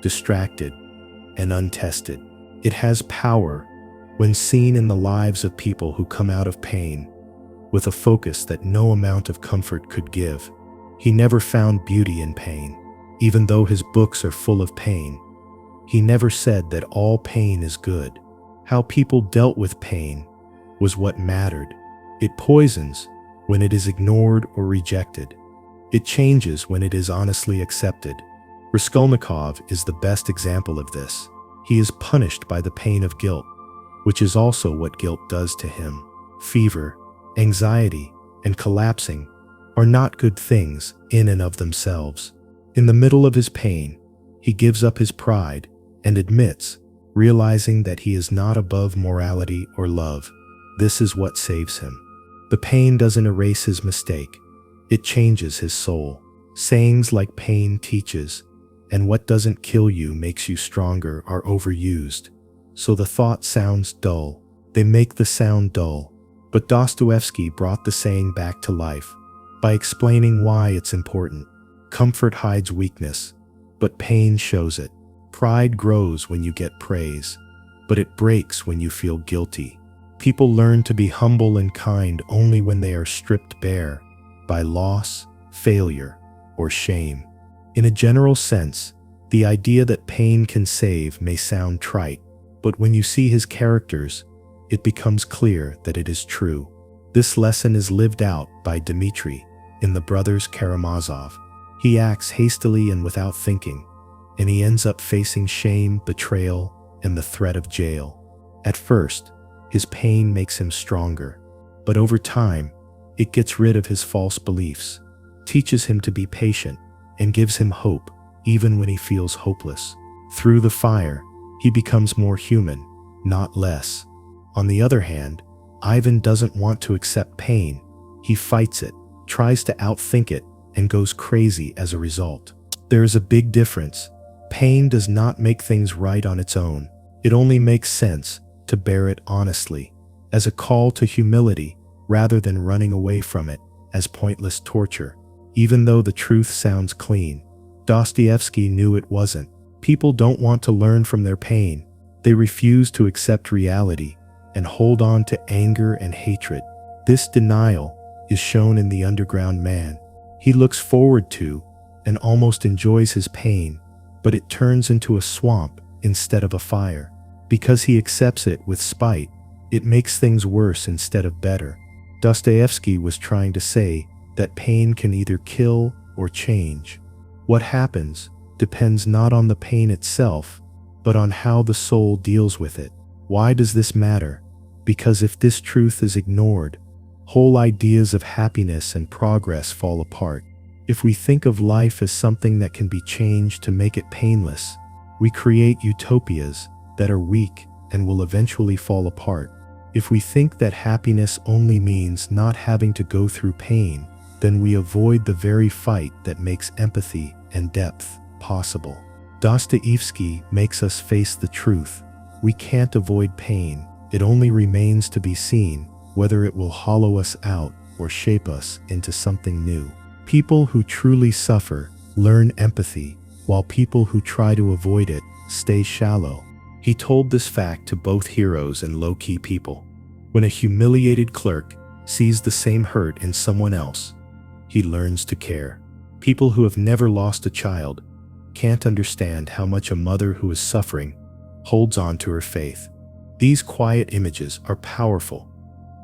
distracted, and untested. It has power when seen in the lives of people who come out of pain with a focus that no amount of comfort could give. He never found beauty in pain. Even though his books are full of pain, he never said that all pain is good. How people dealt with pain was what mattered. It poisons when it is ignored or rejected. It changes when it is honestly accepted. Raskolnikov is the best example of this. He is punished by the pain of guilt, which is also what guilt does to him. Fever, anxiety, and collapsing are not good things in and of themselves. In the middle of his pain, he gives up his pride and admits, realizing that he is not above morality or love. This is what saves him. The pain doesn't erase his mistake. It changes his soul. Sayings like pain teaches, and what doesn't kill you makes you stronger are overused. So the thought sounds dull. They make the sound dull. But Dostoevsky brought the saying back to life by explaining why it's important. Comfort hides weakness, but pain shows it. Pride grows when you get praise, but it breaks when you feel guilty. People learn to be humble and kind only when they are stripped bare by loss, failure, or shame. In a general sense, the idea that pain can save may sound trite, but when you see his characters, it becomes clear that it is true. This lesson is lived out by Dmitri in The Brothers Karamazov. He acts hastily and without thinking, and he ends up facing shame, betrayal, and the threat of jail. At first, his pain makes him stronger, but over time, it gets rid of his false beliefs, teaches him to be patient, and gives him hope even when he feels hopeless. Through the fire, he becomes more human, not less. On the other hand, Ivan doesn't want to accept pain. He fights it, tries to outthink it, and goes crazy as a result. There is a big difference. Pain does not make things right on its own. It only makes sense to bear it honestly, as a call to humility rather than running away from it as pointless torture. Even though the truth sounds clean, Dostoevsky knew it wasn't. People don't want to learn from their pain. They refuse to accept reality and hold on to anger and hatred. This denial is shown in The Underground Man. He looks forward to and almost enjoys his pain, but it turns into a swamp instead of a fire. Because he accepts it with spite, it makes things worse instead of better. Dostoevsky was trying to say that pain can either kill or change. What happens depends not on the pain itself, but on how the soul deals with it. Why does this matter? Because if this truth is ignored, Whole ideas of happiness and progress fall apart. If we think of life as something that can be changed to make it painless, we create utopias that are weak and will eventually fall apart. If we think that happiness only means not having to go through pain, then we avoid the very fight that makes empathy and depth possible. Dostoevsky makes us face the truth. We can't avoid pain. It only remains to be seen whether it will hollow us out or shape us into something new. People who truly suffer learn empathy, while people who try to avoid it stay shallow. He told this fact to both heroes and low-key people. When a humiliated clerk sees the same hurt in someone else, he learns to care. People who have never lost a child can't understand how much a mother who is suffering holds on to her faith. These quiet images are powerful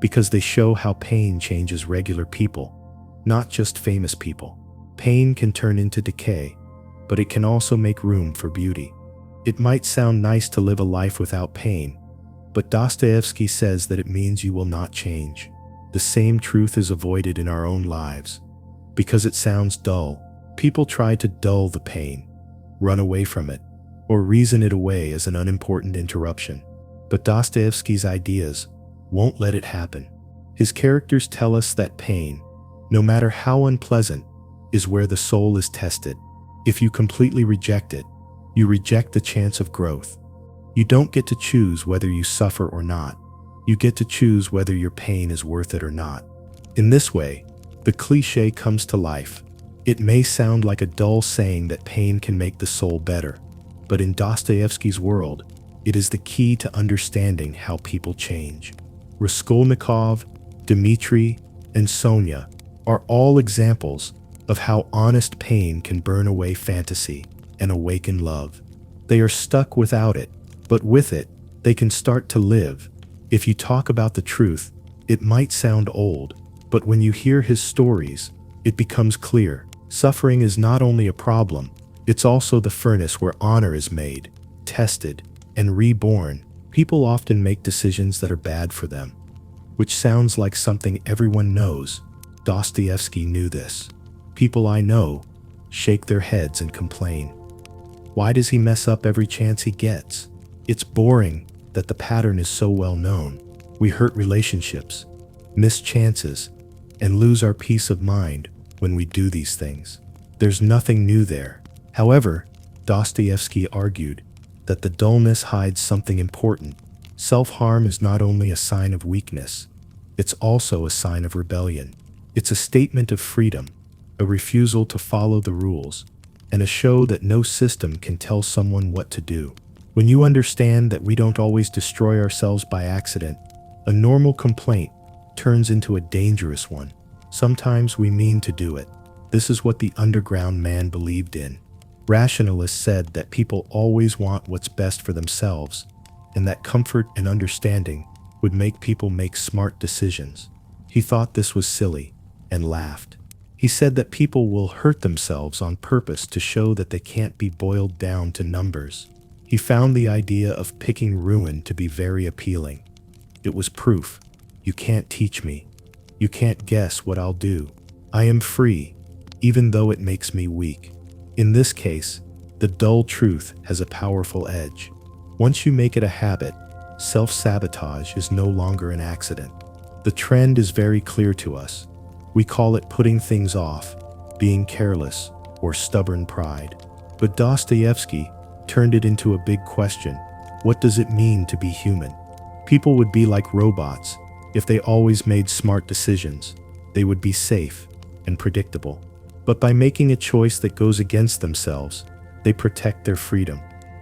because they show how pain changes regular people, not just famous people. Pain can turn into decay, but it can also make room for beauty. It might sound nice to live a life without pain, but Dostoevsky says that it means you will not change. The same truth is avoided in our own lives. Because it sounds dull, people try to dull the pain, run away from it, or reason it away as an unimportant interruption. But Dostoevsky's ideas won't let it happen. His characters tell us that pain, no matter how unpleasant, is where the soul is tested. If you completely reject it, you reject the chance of growth. You don't get to choose whether you suffer or not. You get to choose whether your pain is worth it or not. In this way, the cliché comes to life. It may sound like a dull saying that pain can make the soul better, but in Dostoevsky's world, it is the key to understanding how people change. Raskolnikov, Dmitri, and Sonia are all examples of how honest pain can burn away fantasy and awaken love. They are stuck without it, but with it, they can start to live. If you talk about the truth, it might sound old, but when you hear his stories, it becomes clear. Suffering is not only a problem, it's also the furnace where honor is made, tested, and reborn. People often make decisions that are bad for them, which sounds like something everyone knows. Dostoevsky knew this. People I know shake their heads and complain. Why does he mess up every chance he gets? It's boring that the pattern is so well known. We hurt relationships, miss chances, and lose our peace of mind when we do these things. There's nothing new there. However, Dostoevsky argued that the dullness hides something important. Self-harm is not only a sign of weakness, it's also a sign of rebellion. It's a statement of freedom, a refusal to follow the rules, and a show that no system can tell someone what to do. When you understand that we don't always destroy ourselves by accident, a normal complaint turns into a dangerous one. Sometimes we mean to do it. This is what the underground man believed in. Rationalists said that people always want what's best for themselves, and that comfort and understanding would make people make smart decisions. He thought this was silly and laughed. He said that people will hurt themselves on purpose to show that they can't be boiled down to numbers. He found the idea of picking ruin to be very appealing. It was proof. You can't teach me. You can't guess what I'll do. I am free, even though it makes me weak. In this case, the dull truth has a powerful edge. Once you make it a habit, self-sabotage is no longer an accident. The trend is very clear to us. We call it putting things off, being careless, or stubborn pride. But Dostoevsky turned it into a big question. What does it mean to be human? People would be like robots. If they always made smart decisions, they would be safe and predictable. But by making a choice that goes against themselves, they protect their freedom.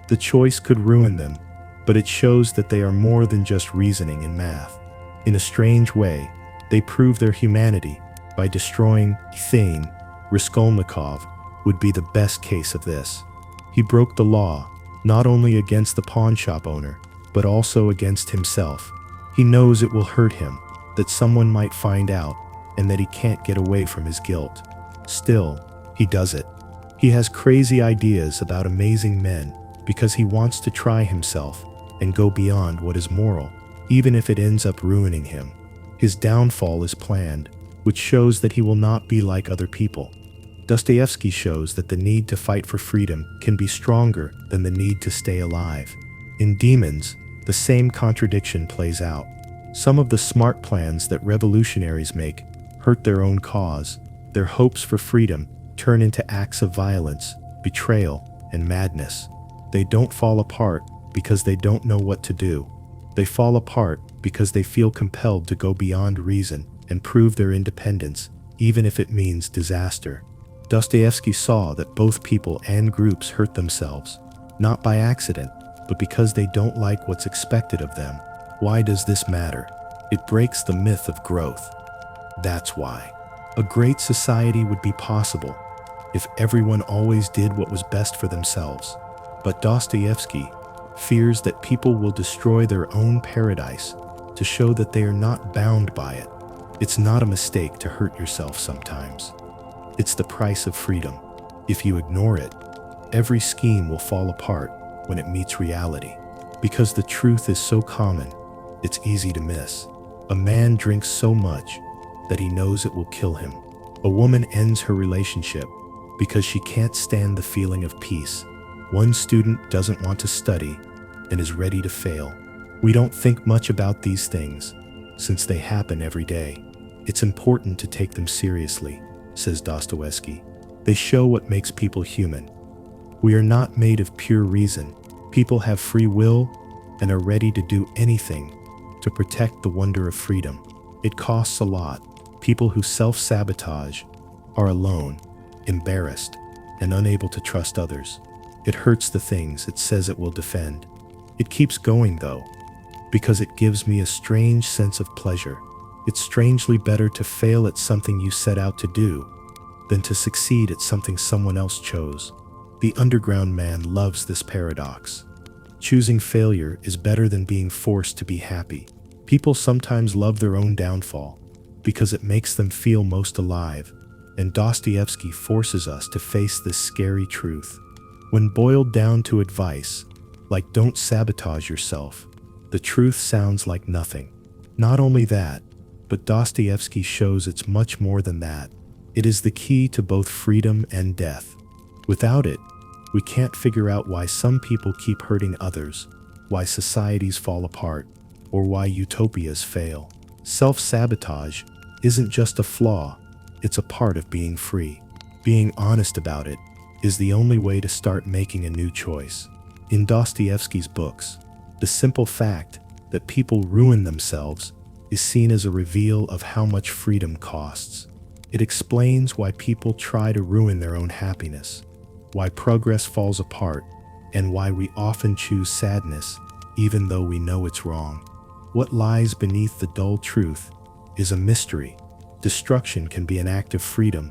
The choice could ruin them, but it shows that they are more than just reasoning and math. In a strange way, they prove their humanity by destroying Thane. Raskolnikov would be the best case of this. He broke the law, not only against the pawnshop owner, but also against himself. He knows it will hurt him, that someone might find out, and that he can't get away from his guilt. Still, he does it. He has crazy ideas about amazing men because he wants to try himself and go beyond what is moral, even if it ends up ruining him. His downfall is planned, which shows that he will not be like other people. Dostoevsky shows that the need to fight for freedom can be stronger than the need to stay alive. In Demons, the same contradiction plays out. Some of the smart plans that revolutionaries make hurt their own cause. Their hopes for freedom turn into acts of violence, betrayal, and madness. They don't fall apart because they don't know what to do. They fall apart because they feel compelled to go beyond reason and prove their independence, even if it means disaster. Dostoevsky saw that both people and groups hurt themselves, not by accident, but because they don't like what's expected of them. Why does this matter? It breaks the myth of growth. That's why. A great society would be possible if everyone always did what was best for themselves. But Dostoevsky fears that people will destroy their own paradise to show that they are not bound by it. It's not a mistake to hurt yourself sometimes. It's the price of freedom. If you ignore it, every scheme will fall apart when it meets reality. Because the truth is so common, it's easy to miss. A man drinks so much that he knows it will kill him. A woman ends her relationship because she can't stand the feeling of peace. One student doesn't want to study and is ready to fail. We don't think much about these things since they happen every day. It's important to take them seriously, says Dostoevsky. They show what makes people human. We are not made of pure reason. People have free will and are ready to do anything to protect the wonder of freedom. It costs a lot. People who self-sabotage are alone, embarrassed, and unable to trust others. It hurts the things it says it will defend. It keeps going, though, because it gives me a strange sense of pleasure. It's strangely better to fail at something you set out to do than to succeed at something someone else chose. The underground man loves this paradox. Choosing failure is better than being forced to be happy. People sometimes love their own downfall because it makes them feel most alive, and Dostoevsky forces us to face this scary truth. When boiled down to advice, like don't sabotage yourself, the truth sounds like nothing. Not only that, but Dostoevsky shows it's much more than that. It is the key to both freedom and death. Without it, we can't figure out why some people keep hurting others, why societies fall apart, or why utopias fail. Self-sabotage isn't just a flaw, it's a part of being free. Being honest about it is the only way to start making a new choice. In Dostoevsky's books, the simple fact that people ruin themselves is seen as a reveal of how much freedom costs. It explains why people try to ruin their own happiness, why progress falls apart, and why we often choose sadness even though we know it's wrong. What lies beneath the dull truth is a mystery. Destruction can be an act of freedom,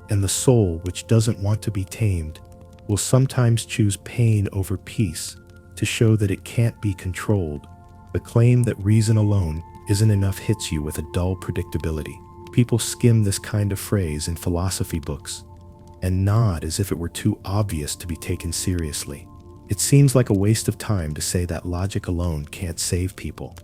and the soul, which doesn't want to be tamed, will sometimes choose pain over peace to show that it can't be controlled. The claim that reason alone isn't enough hits you with a dull predictability. People skim this kind of phrase in philosophy books and nod as if it were too obvious to be taken seriously. It seems like a waste of time to say that logic alone can't save people.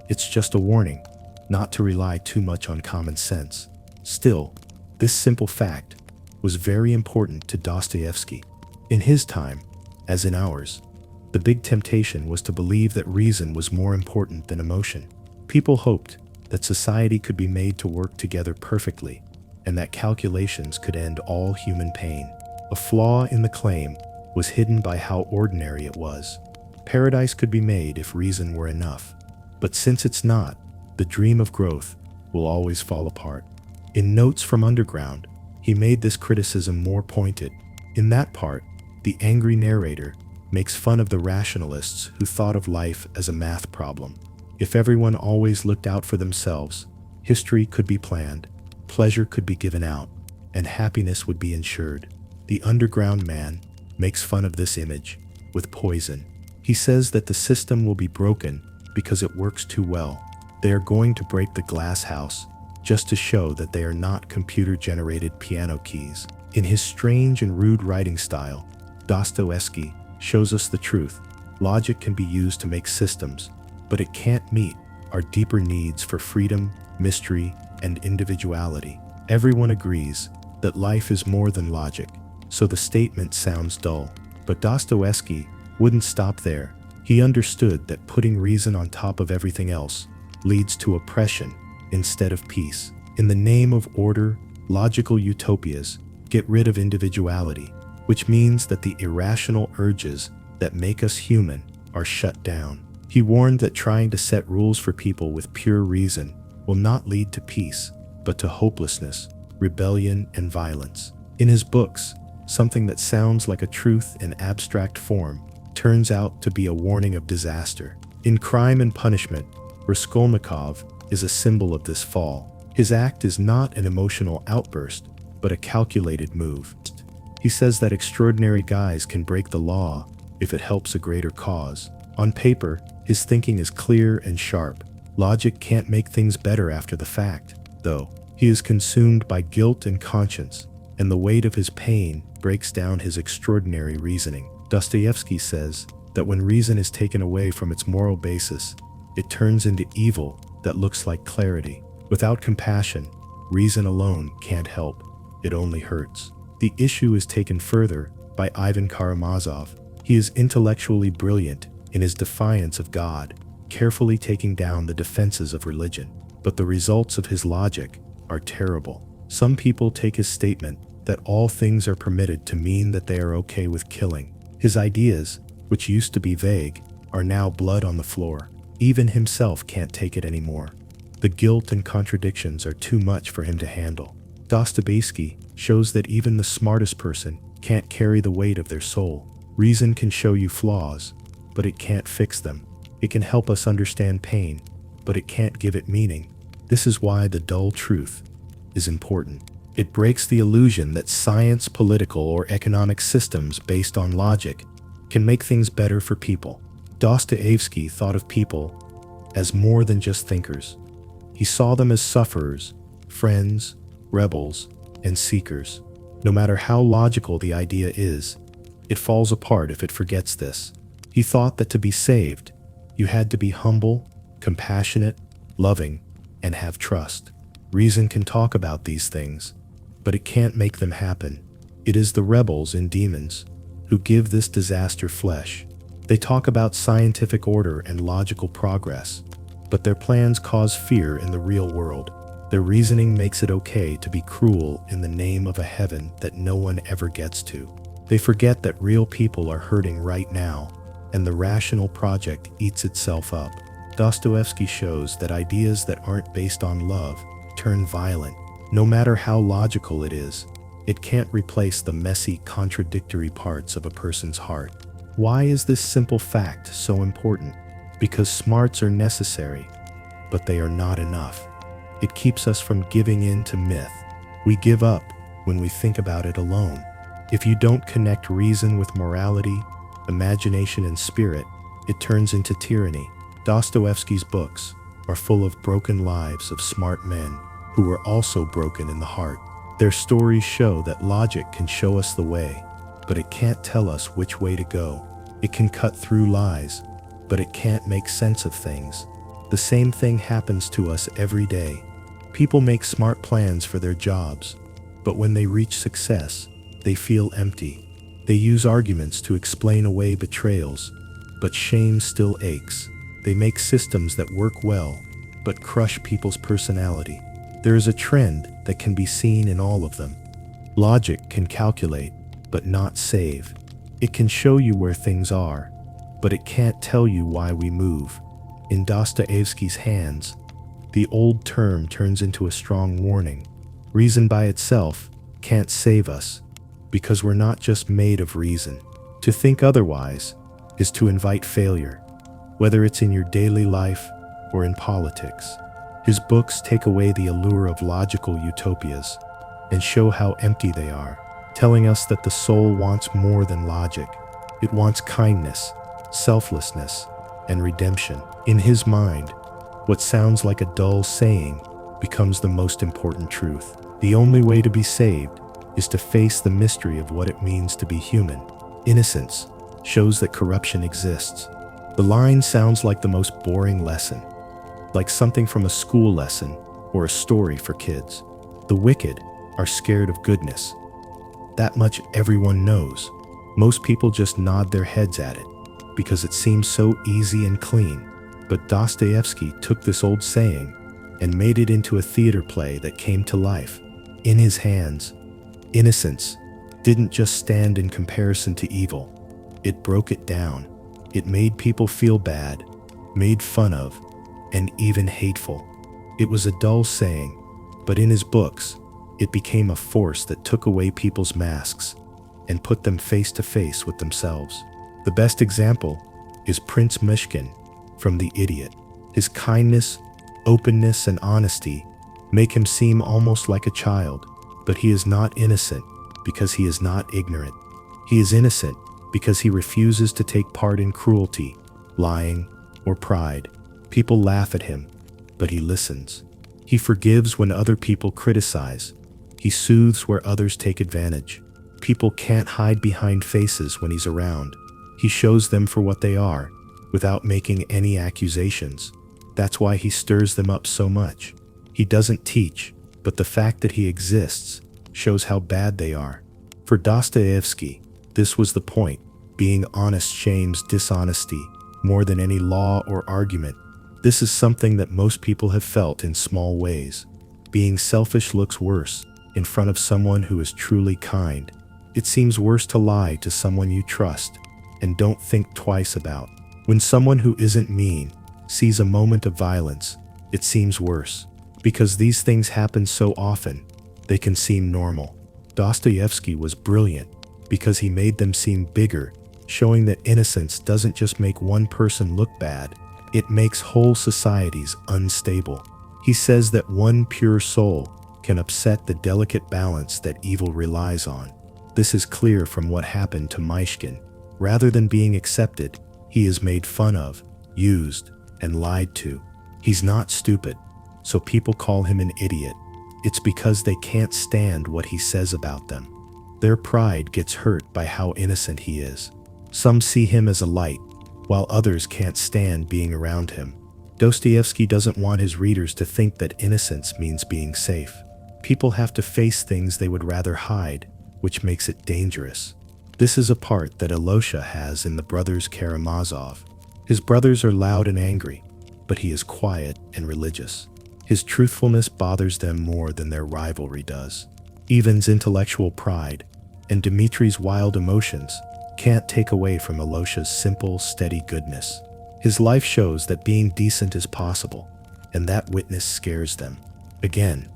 It's just a warning not to rely too much on common sense. Still, this simple fact was very important to Dostoevsky. In his time, as in ours, the big temptation was to believe that reason was more important than emotion. People hoped that society could be made to work together perfectly, and that calculations could end all human pain. A flaw in the claim was hidden by how ordinary it was. Paradise could be made if reason were enough. But since it's not, the dream of growth will always fall apart. In Notes from Underground, he made this criticism more pointed. In that part, the angry narrator makes fun of the rationalists who thought of life as a math problem. If everyone always looked out for themselves, history could be planned, pleasure could be given out, and happiness would be ensured. The underground man makes fun of this image with poison. He says that the system will be broken because it works too well. They are going to break the glass house just to show that they are not computer-generated piano keys. In his strange and rude writing style, Dostoevsky shows us the truth. Logic can be used to make systems, but it can't meet our deeper needs for freedom, mystery, and individuality. Everyone agrees that life is more than logic, so the statement sounds dull. But Dostoevsky wouldn't stop there. He understood that putting reason on top of everything else leads to oppression instead of peace. In the name of order, logical utopias get rid of individuality, which means that the irrational urges that make us human are shut down. He warned that trying to set rules for people with pure reason will not lead to peace, but to hopelessness, rebellion, and violence. In his books, something that sounds like a truth in abstract form turns out to be a warning of disaster. In Crime and Punishment, Raskolnikov is a symbol of this fall. His act is not an emotional outburst, but a calculated move. He says that extraordinary guys can break the law if it helps a greater cause. On paper, his thinking is clear and sharp. Logic can't make things better after the fact, though. He is consumed by guilt and conscience, and the weight of his pain breaks down his extraordinary reasoning. Dostoevsky says that when reason is taken away from its moral basis, it turns into evil that looks like clarity. Without compassion, reason alone can't help. It only hurts. The issue is taken further by Ivan Karamazov. He is intellectually brilliant in his defiance of God, carefully taking down the defenses of religion. But the results of his logic are terrible. Some people take his statement that all things are permitted to mean that they are okay with killing. His ideas, which used to be vague, are now blood on the floor. Even himself can't take it anymore. The guilt and contradictions are too much for him to handle. Dostoevsky shows that even the smartest person can't carry the weight of their soul. Reason can show you flaws, but it can't fix them. It can help us understand pain, but it can't give it meaning. This is why the dull truth is important. It breaks the illusion that science, political, or economic systems based on logic can make things better for people. Dostoevsky thought of people as more than just thinkers. He saw them as sufferers, friends, rebels, and seekers. No matter how logical the idea is, it falls apart if it forgets this. He thought that to be saved, you had to be humble, compassionate, loving, and have trust. Reason can talk about these things, but it can't make them happen. It is the rebels and demons who give this disaster flesh. They talk about scientific order and logical progress, but their plans cause fear in the real world. Their reasoning makes it okay to be cruel in the name of a heaven that no one ever gets to. They forget that real people are hurting right now, and the rational project eats itself up. Dostoevsky shows that ideas that aren't based on love turn violent. No matter how logical it is, it can't replace the messy, contradictory parts of a person's heart. Why is this simple fact so important? Because smarts are necessary, but they are not enough. It keeps us from giving in to myth. We give up when we think about it alone. If you don't connect reason with morality, imagination, and spirit, it turns into tyranny. Dostoevsky's books are full of broken lives of smart men who were also broken in the heart. Their stories show that logic can show us the way, but it can't tell us which way to go. It can cut through lies, but it can't make sense of things. The same thing happens to us every day. People make smart plans for their jobs, but when they reach success, they feel empty. They use arguments to explain away betrayals, but shame still aches. They make systems that work well, but crush people's personality. There is a trend that can be seen in all of them. Logic can calculate, but not save. It can show you where things are, but it can't tell you why we move. In Dostoevsky's hands, the old term turns into a strong warning. Reason by itself can't save us, because we're not just made of reason. To think otherwise is to invite failure, whether it's in your daily life or in politics. His books take away the allure of logical utopias and show how empty they are, telling us that the soul wants more than logic. It wants kindness, selflessness, and redemption. In his mind, what sounds like a dull saying becomes the most important truth. The only way to be saved is to face the mystery of what it means to be human. Innocence shows that corruption exists. The line sounds like the most boring lesson, like something from a school lesson, or a story for kids. The wicked are scared of goodness. That much everyone knows. Most people just nod their heads at it because it seems so easy and clean. But Dostoevsky took this old saying and made it into a theater play that came to life. In his hands, innocence didn't just stand in comparison to evil. It broke it down. It made people feel bad, made fun of, and even hateful. It was a dull saying, but in his books, it became a force that took away people's masks and put them face to face with themselves. The best example is Prince Myshkin from The Idiot. His kindness, openness, and honesty make him seem almost like a child, but he is not innocent because he is not ignorant. He is innocent because he refuses to take part in cruelty, lying, or pride. People laugh at him, but he listens. He forgives when other people criticize. He soothes where others take advantage. People can't hide behind faces when he's around. He shows them for what they are, without making any accusations. That's why he stirs them up so much. He doesn't teach, but the fact that he exists shows how bad they are. For Dostoevsky, this was the point. Being honest shames dishonesty more than any law or argument. This is something that most people have felt in small ways. Being selfish looks worse in front of someone who is truly kind. It seems worse to lie to someone you trust and don't think twice about. When someone who isn't mean sees a moment of violence, it seems worse. Because these things happen so often, they can seem normal. Dostoevsky was brilliant because he made them seem bigger, showing that innocence doesn't just make one person look bad, it makes whole societies unstable. He says that one pure soul can upset the delicate balance that evil relies on. This is clear from what happened to Myshkin. Rather than being accepted, he is made fun of, used, and lied to. He's not stupid, so people call him an idiot. It's because they can't stand what he says about them. Their pride gets hurt by how innocent he is. Some see him as a light, while others can't stand being around him. Dostoevsky doesn't want his readers to think that innocence means being safe. People have to face things they would rather hide, which makes it dangerous. This is a part that Alyosha has in the brothers Karamazov. His brothers are loud and angry, but he is quiet and religious. His truthfulness bothers them more than their rivalry does. Ivan's intellectual pride and Dmitri's wild emotions can't take away from Alyosha's simple, steady goodness. His life shows that being decent is possible, and that witness scares them. Again,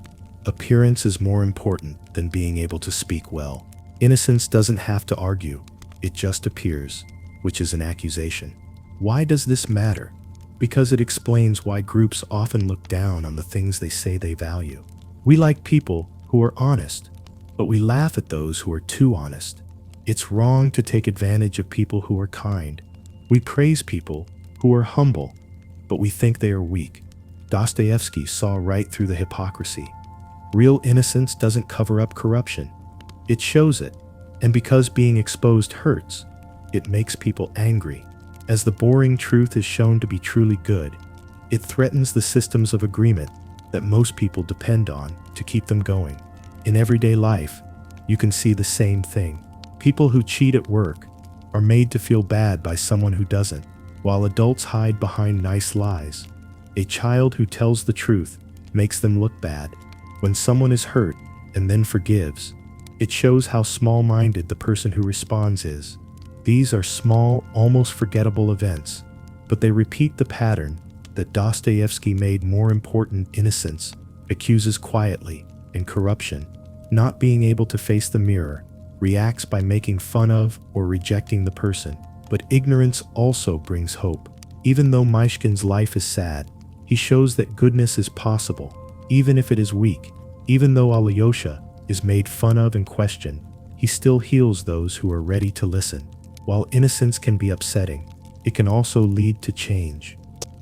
appearance is more important than being able to speak well. Innocence doesn't have to argue, it just appears, which is an accusation. Why does this matter? Because it explains why groups often look down on the things they say they value. We like people who are honest, but we laugh at those who are too honest. It's wrong to take advantage of people who are kind. We praise people who are humble, but we think they are weak. Dostoevsky saw right through the hypocrisy. Real innocence doesn't cover up corruption. It shows it, and because being exposed hurts, it makes people angry. As the boring truth is shown to be truly good, it threatens the systems of agreement that most people depend on to keep them going. In everyday life, you can see the same thing. People who cheat at work are made to feel bad by someone who doesn't, while adults hide behind nice lies. A child who tells the truth makes them look bad. When someone is hurt and then forgives, it shows how small-minded the person who responds is. These are small, almost forgettable events, but they repeat the pattern that Dostoevsky made more important. Innocence accuses quietly, and corruption, not being able to face the mirror, reacts by making fun of or rejecting the person. But ignorance also brings hope. Even though Myshkin's life is sad, he shows that goodness is possible, even if it is weak. Even though Alyosha is made fun of and questioned, he still heals those who are ready to listen. While innocence can be upsetting, it can also lead to change.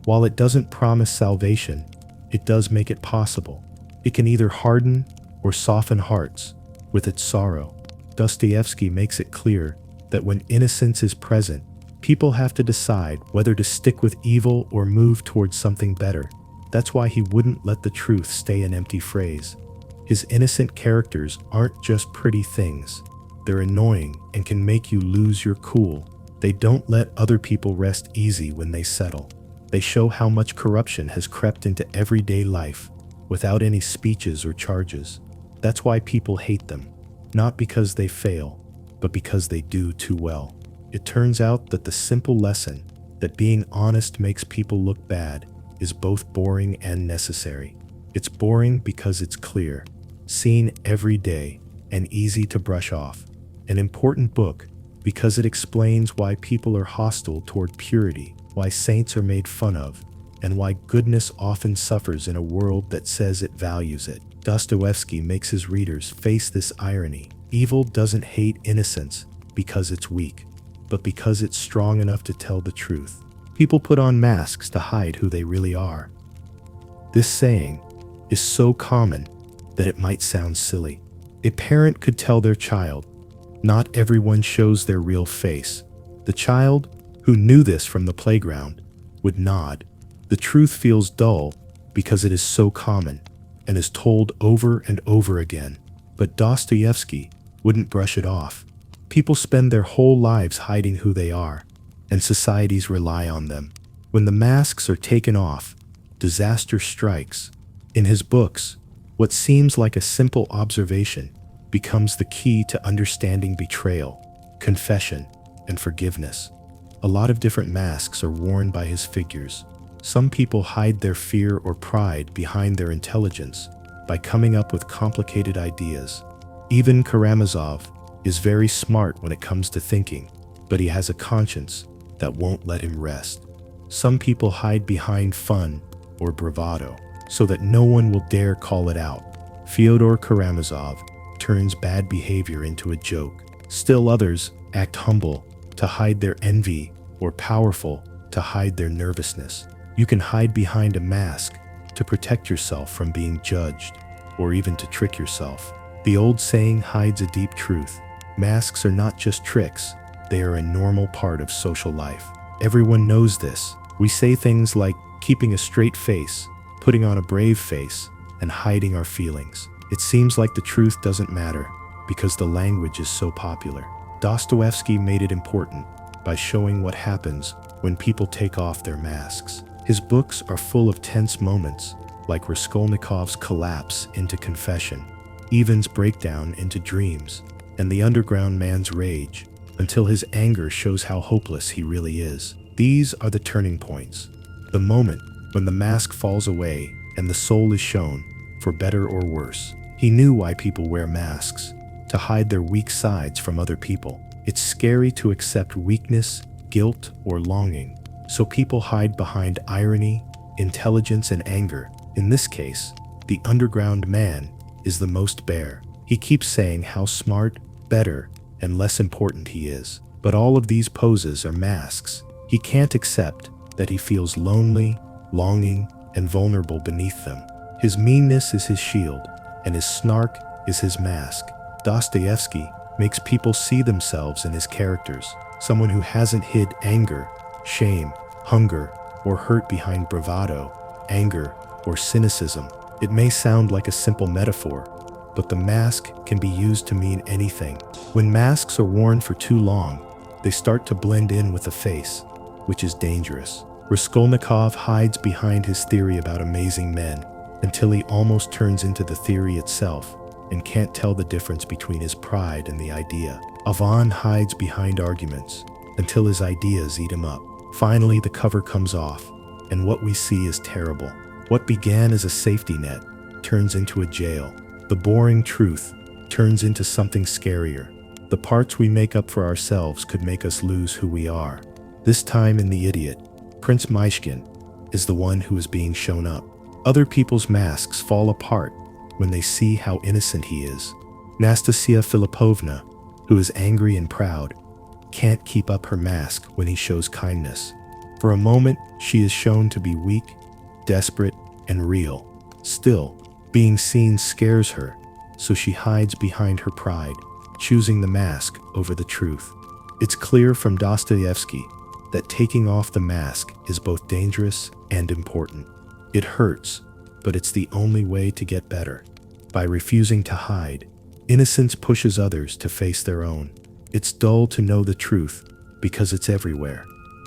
While it doesn't promise salvation, it does make it possible. It can either harden or soften hearts with its sorrow. Dostoevsky makes it clear that when innocence is present, people have to decide whether to stick with evil or move towards something better. That's why he wouldn't let the truth stay an empty phrase. His innocent characters aren't just pretty things. They're annoying and can make you lose your cool. They don't let other people rest easy when they settle. They show how much corruption has crept into everyday life without any speeches or charges. That's why people hate them, not because they fail, but because they do too well. It turns out that the simple lesson that being honest makes people look bad is both boring and necessary. It's boring because it's clear, seen every day, and easy to brush off. An important book because it explains why people are hostile toward purity, why saints are made fun of, and why goodness often suffers in a world that says it values it. Dostoevsky makes his readers face this irony. Evil doesn't hate innocence because it's weak, but because it's strong enough to tell the truth. People put on masks to hide who they really are. This saying is so common that it might sound silly. A parent could tell their child, "Not everyone shows their real face." The child, who knew this from the playground, would nod. The truth feels dull because it is so common and is told over and over again. But Dostoevsky wouldn't brush it off. People spend their whole lives hiding who they are, and societies rely on them. When the masks are taken off, disaster strikes. In his books, what seems like a simple observation becomes the key to understanding betrayal, confession, and forgiveness. A lot of different masks are worn by his figures. Some people hide their fear or pride behind their intelligence by coming up with complicated ideas. Even Karamazov is very smart when it comes to thinking, but he has a conscience that won't let him rest. Some people hide behind fun or bravado so that no one will dare call it out. Fyodor Karamazov turns bad behavior into a joke. Still others act humble to hide their envy or powerful to hide their nervousness. You can hide behind a mask to protect yourself from being judged or even to trick yourself. The old saying hides a deep truth. Masks are not just tricks, they are a normal part of social life. Everyone knows this. We say things like keeping a straight face, putting on a brave face, and hiding our feelings. It seems like the truth doesn't matter because the language is so popular. Dostoevsky made it important by showing what happens when people take off their masks. His books are full of tense moments, like Raskolnikov's collapse into confession, Ivan's breakdown into dreams, and the underground man's rage, until his anger shows how hopeless he really is. These are the turning points, the moment when the mask falls away and the soul is shown, for better or worse. He knew why people wear masks, to hide their weak sides from other people. It's scary to accept weakness, guilt, or longing, so people hide behind irony, intelligence, and anger. In this case, the underground man is the most bare. He keeps saying how smart, better, and less important he is. But all of these poses are masks. He can't accept that he feels lonely, longing, and vulnerable beneath them. His meanness is his shield, and his snark is his mask. Dostoevsky makes people see themselves in his characters, someone who hasn't hid anger, shame, hunger, or hurt behind bravado, anger, or cynicism. It may sound like a simple metaphor, but the mask can be used to mean anything. When masks are worn for too long, they start to blend in with the face, which is dangerous. Raskolnikov hides behind his theory about amazing men until he almost turns into the theory itself and can't tell the difference between his pride and the idea. Ivan hides behind arguments until his ideas eat him up. Finally, the cover comes off, and what we see is terrible. What began as a safety net turns into a jail. The boring truth turns into something scarier. The parts we make up for ourselves could make us lose who we are. This time in The Idiot, Prince Myshkin is the one who is being shown up. Other people's masks fall apart when they see how innocent he is. Nastasia Filipovna, who is angry and proud, can't keep up her mask when he shows kindness. For a moment, she is shown to be weak, desperate, and real. Still, being seen scares her, so she hides behind her pride, choosing the mask over the truth. It's clear from Dostoevsky that taking off the mask is both dangerous and important. It hurts, but it's the only way to get better. By refusing to hide, innocence pushes others to face their own. It's dull to know the truth because it's everywhere.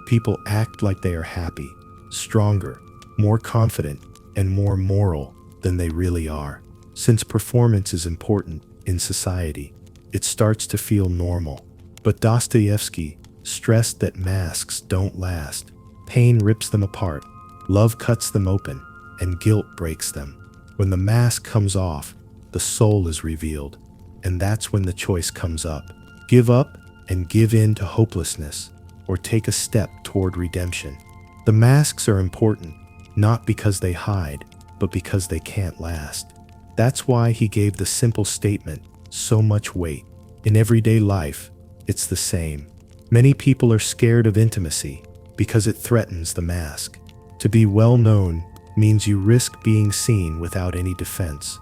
People act like they are happy, stronger, more confident, and more moral than they really are. Since performance is important in society, it starts to feel normal. But Dostoevsky stressed that masks don't last. Pain rips them apart, love cuts them open, and guilt breaks them. When the mask comes off, the soul is revealed, and that's when the choice comes up. Give up and give in to hopelessness, or take a step toward redemption. The masks are important, not because they hide, but because they can't last. That's why he gave the simple statement so much weight. In everyday life, it's the same. Many people are scared of intimacy because it threatens the mask. To be well known means you risk being seen without any defense.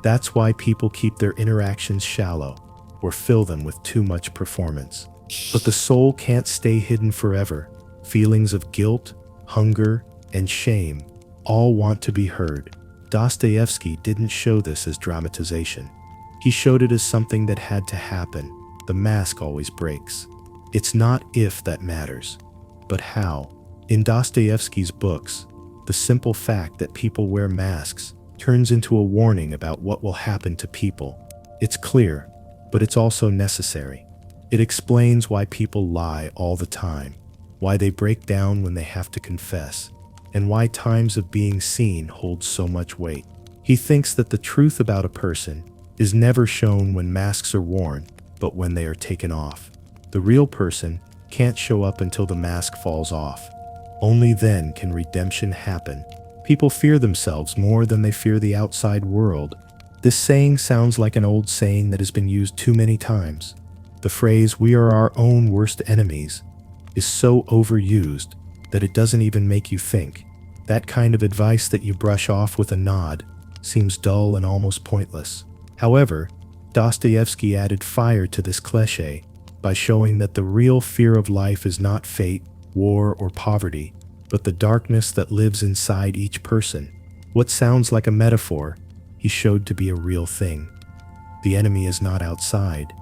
That's why people keep their interactions shallow or fill them with too much performance. But the soul can't stay hidden forever. Feelings of guilt, hunger, and shame all want to be heard. Dostoevsky didn't show this as dramatization. He showed it as something that had to happen. The mask always breaks. It's not if that matters, but how. In Dostoevsky's books, the simple fact that people wear masks turns into a warning about what will happen to people. It's clear, but it's also necessary. It explains why people lie all the time, why they break down when they have to confess, and why times of being seen hold so much weight. He thinks that the truth about a person is never shown when masks are worn, but when they are taken off. The real person can't show up until the mask falls off. Only then can redemption happen. People fear themselves more than they fear the outside world. This saying sounds like an old saying that has been used too many times. The phrase, "we are our own worst enemies," is so overused that it doesn't even make you think. That kind of advice that you brush off with a nod seems dull and almost pointless. However, Dostoevsky added fire to this cliché by showing that the real fear of life is not fate, war, or poverty, but the darkness that lives inside each person. What sounds like a metaphor, he showed to be a real thing. The enemy is not outside,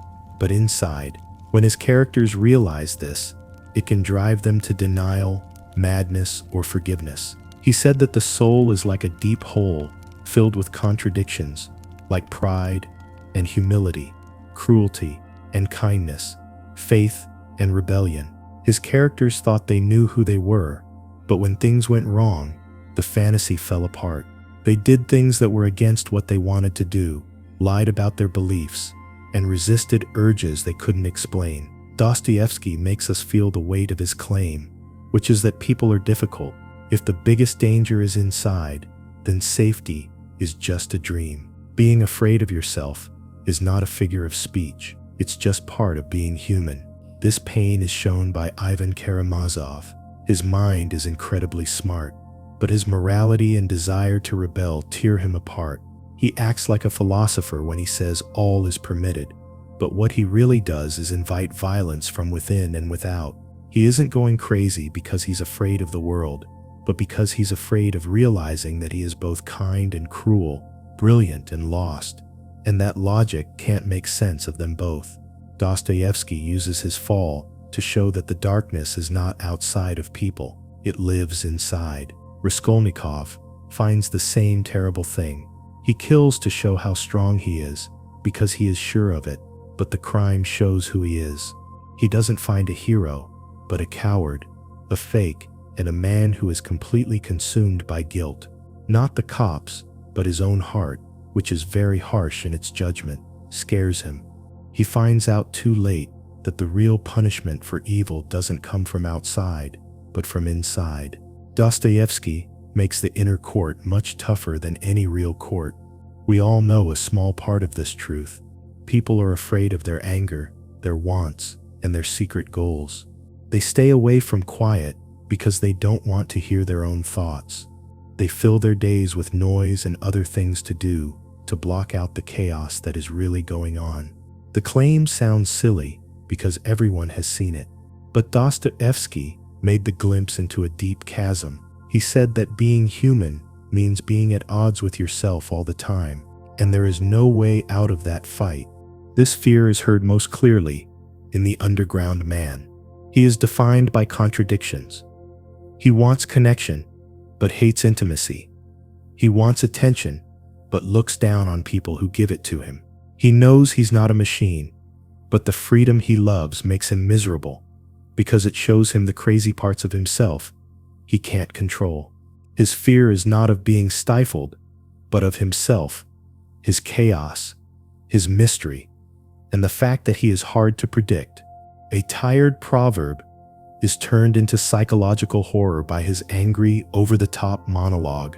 but inside. When his characters realize this, it can drive them to denial, madness, or forgiveness. He said that the soul is like a deep hole filled with contradictions, like pride and humility, cruelty and kindness, faith and rebellion. His characters thought they knew who they were, but when things went wrong, the fantasy fell apart. They did things that were against what they wanted to do, lied about their beliefs, and resisted urges they couldn't explain. Dostoevsky makes us feel the weight of his claim, which is that people are difficult. If the biggest danger is inside, then safety is just a dream. Being afraid of yourself is not a figure of speech. It's just part of being human. This pain is shown by Ivan Karamazov. His mind is incredibly smart, but his morality and desire to rebel tear him apart. He acts like a philosopher when he says all is permitted, but what he really does is invite violence from within and without. He isn't going crazy because he's afraid of the world, but because he's afraid of realizing that he is both kind and cruel, brilliant and lost, and that logic can't make sense of them both. Dostoevsky uses his fall to show that the darkness is not outside of people, it lives inside. Raskolnikov finds the same terrible thing. He kills to show how strong he is, because he is sure of it, but the crime shows who he is. He doesn't find a hero, but a coward, a fake, and a man who is completely consumed by guilt. Not the cops, but his own heart, which is very harsh in its judgment, scares him. He finds out too late that the real punishment for evil doesn't come from outside, but from inside. Dostoevsky makes the inner court much tougher than any real court. We all know a small part of this truth. People are afraid of their anger, their wants, and their secret goals. They stay away from quiet because they don't want to hear their own thoughts. They fill their days with noise and other things to do to block out the chaos that is really going on. The claim sounds silly because everyone has seen it, but Dostoevsky made the glimpse into a deep chasm. He said that being human means being at odds with yourself all the time, and there is no way out of that fight. This fear is heard most clearly in the underground man. He is defined by contradictions. He wants connection, but hates intimacy. He wants attention, but looks down on people who give it to him. He knows he's not a machine, but the freedom he loves makes him miserable because it shows him the crazy parts of himself he can't control. His fear is not of being stifled, but of himself, his chaos, his mystery, and the fact that he is hard to predict. A tired proverb is turned into psychological horror by his angry, over-the-top monologue.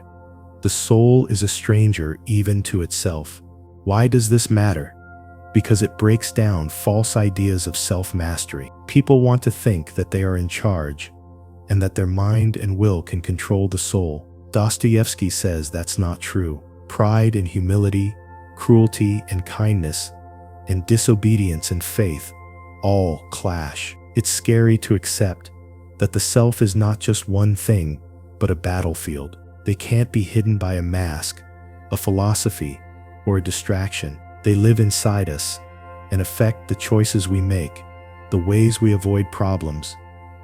The soul is a stranger even to itself. Why does this matter? Because it breaks down false ideas of self-mastery. People want to think that they are in charge, and that their mind and will can control the soul. Dostoevsky says that's not true. Pride and humility, cruelty and kindness, and disobedience and faith all clash. It's scary to accept that the self is not just one thing, but a battlefield. They can't be hidden by a mask, a philosophy, or a distraction. They live inside us and affect the choices we make, the ways we avoid problems,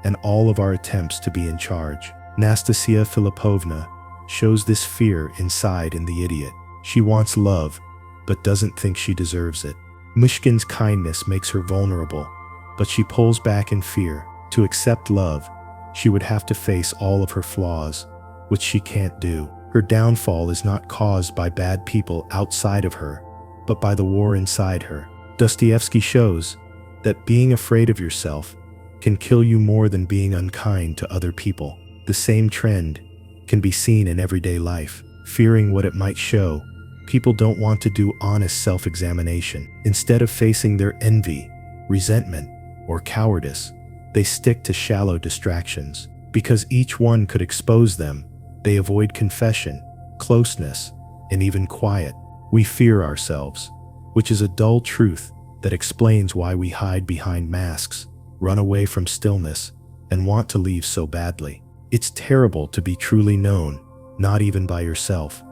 and all of our attempts to be in charge. Nastasia Filipovna shows this fear inside in the idiot. She wants love, but doesn't think she deserves it. Mushkin's kindness makes her vulnerable, but she pulls back in fear. To accept love, she would have to face all of her flaws, which she can't do. Her downfall is not caused by bad people outside of her, but by the war inside her. Dostoevsky shows that being afraid of yourself can kill you more than being unkind to other people. The same trend can be seen in everyday life. Fearing what it might show, people don't want to do honest self-examination. Instead of facing their envy, resentment, or cowardice, they stick to shallow distractions. Because each one could expose them, they avoid confession, closeness, and even quiet. We fear ourselves, which is a dull truth that explains why we hide behind masks, run away from stillness, and want to leave so badly. It's terrible to be truly known, not even by yourself.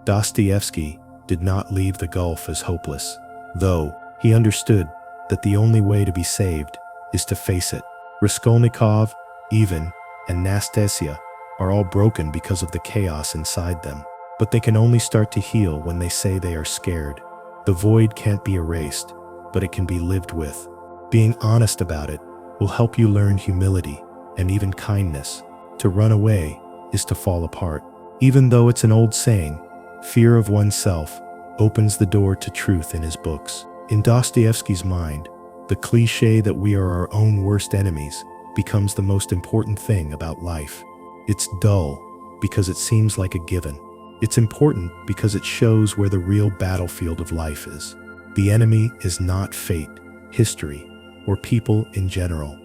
Dostoevsky did not leave the gulf as hopeless, though he understood that the only way to be saved is to face it. Raskolnikov, Ivan, and Nastasia are all broken because of the chaos inside them, but they can only start to heal when they say they are scared. The void can't be erased, but it can be lived with. Being honest about it will help you learn humility and even kindness. To run away is to fall apart. Even though it's an old saying, fear of oneself opens the door to truth in his books. In Dostoevsky's mind, the cliché that we are our own worst enemies becomes the most important thing about life. It's dull because it seems like a given. It's important because it shows where the real battlefield of life is. The enemy is not fate, history, or people in general.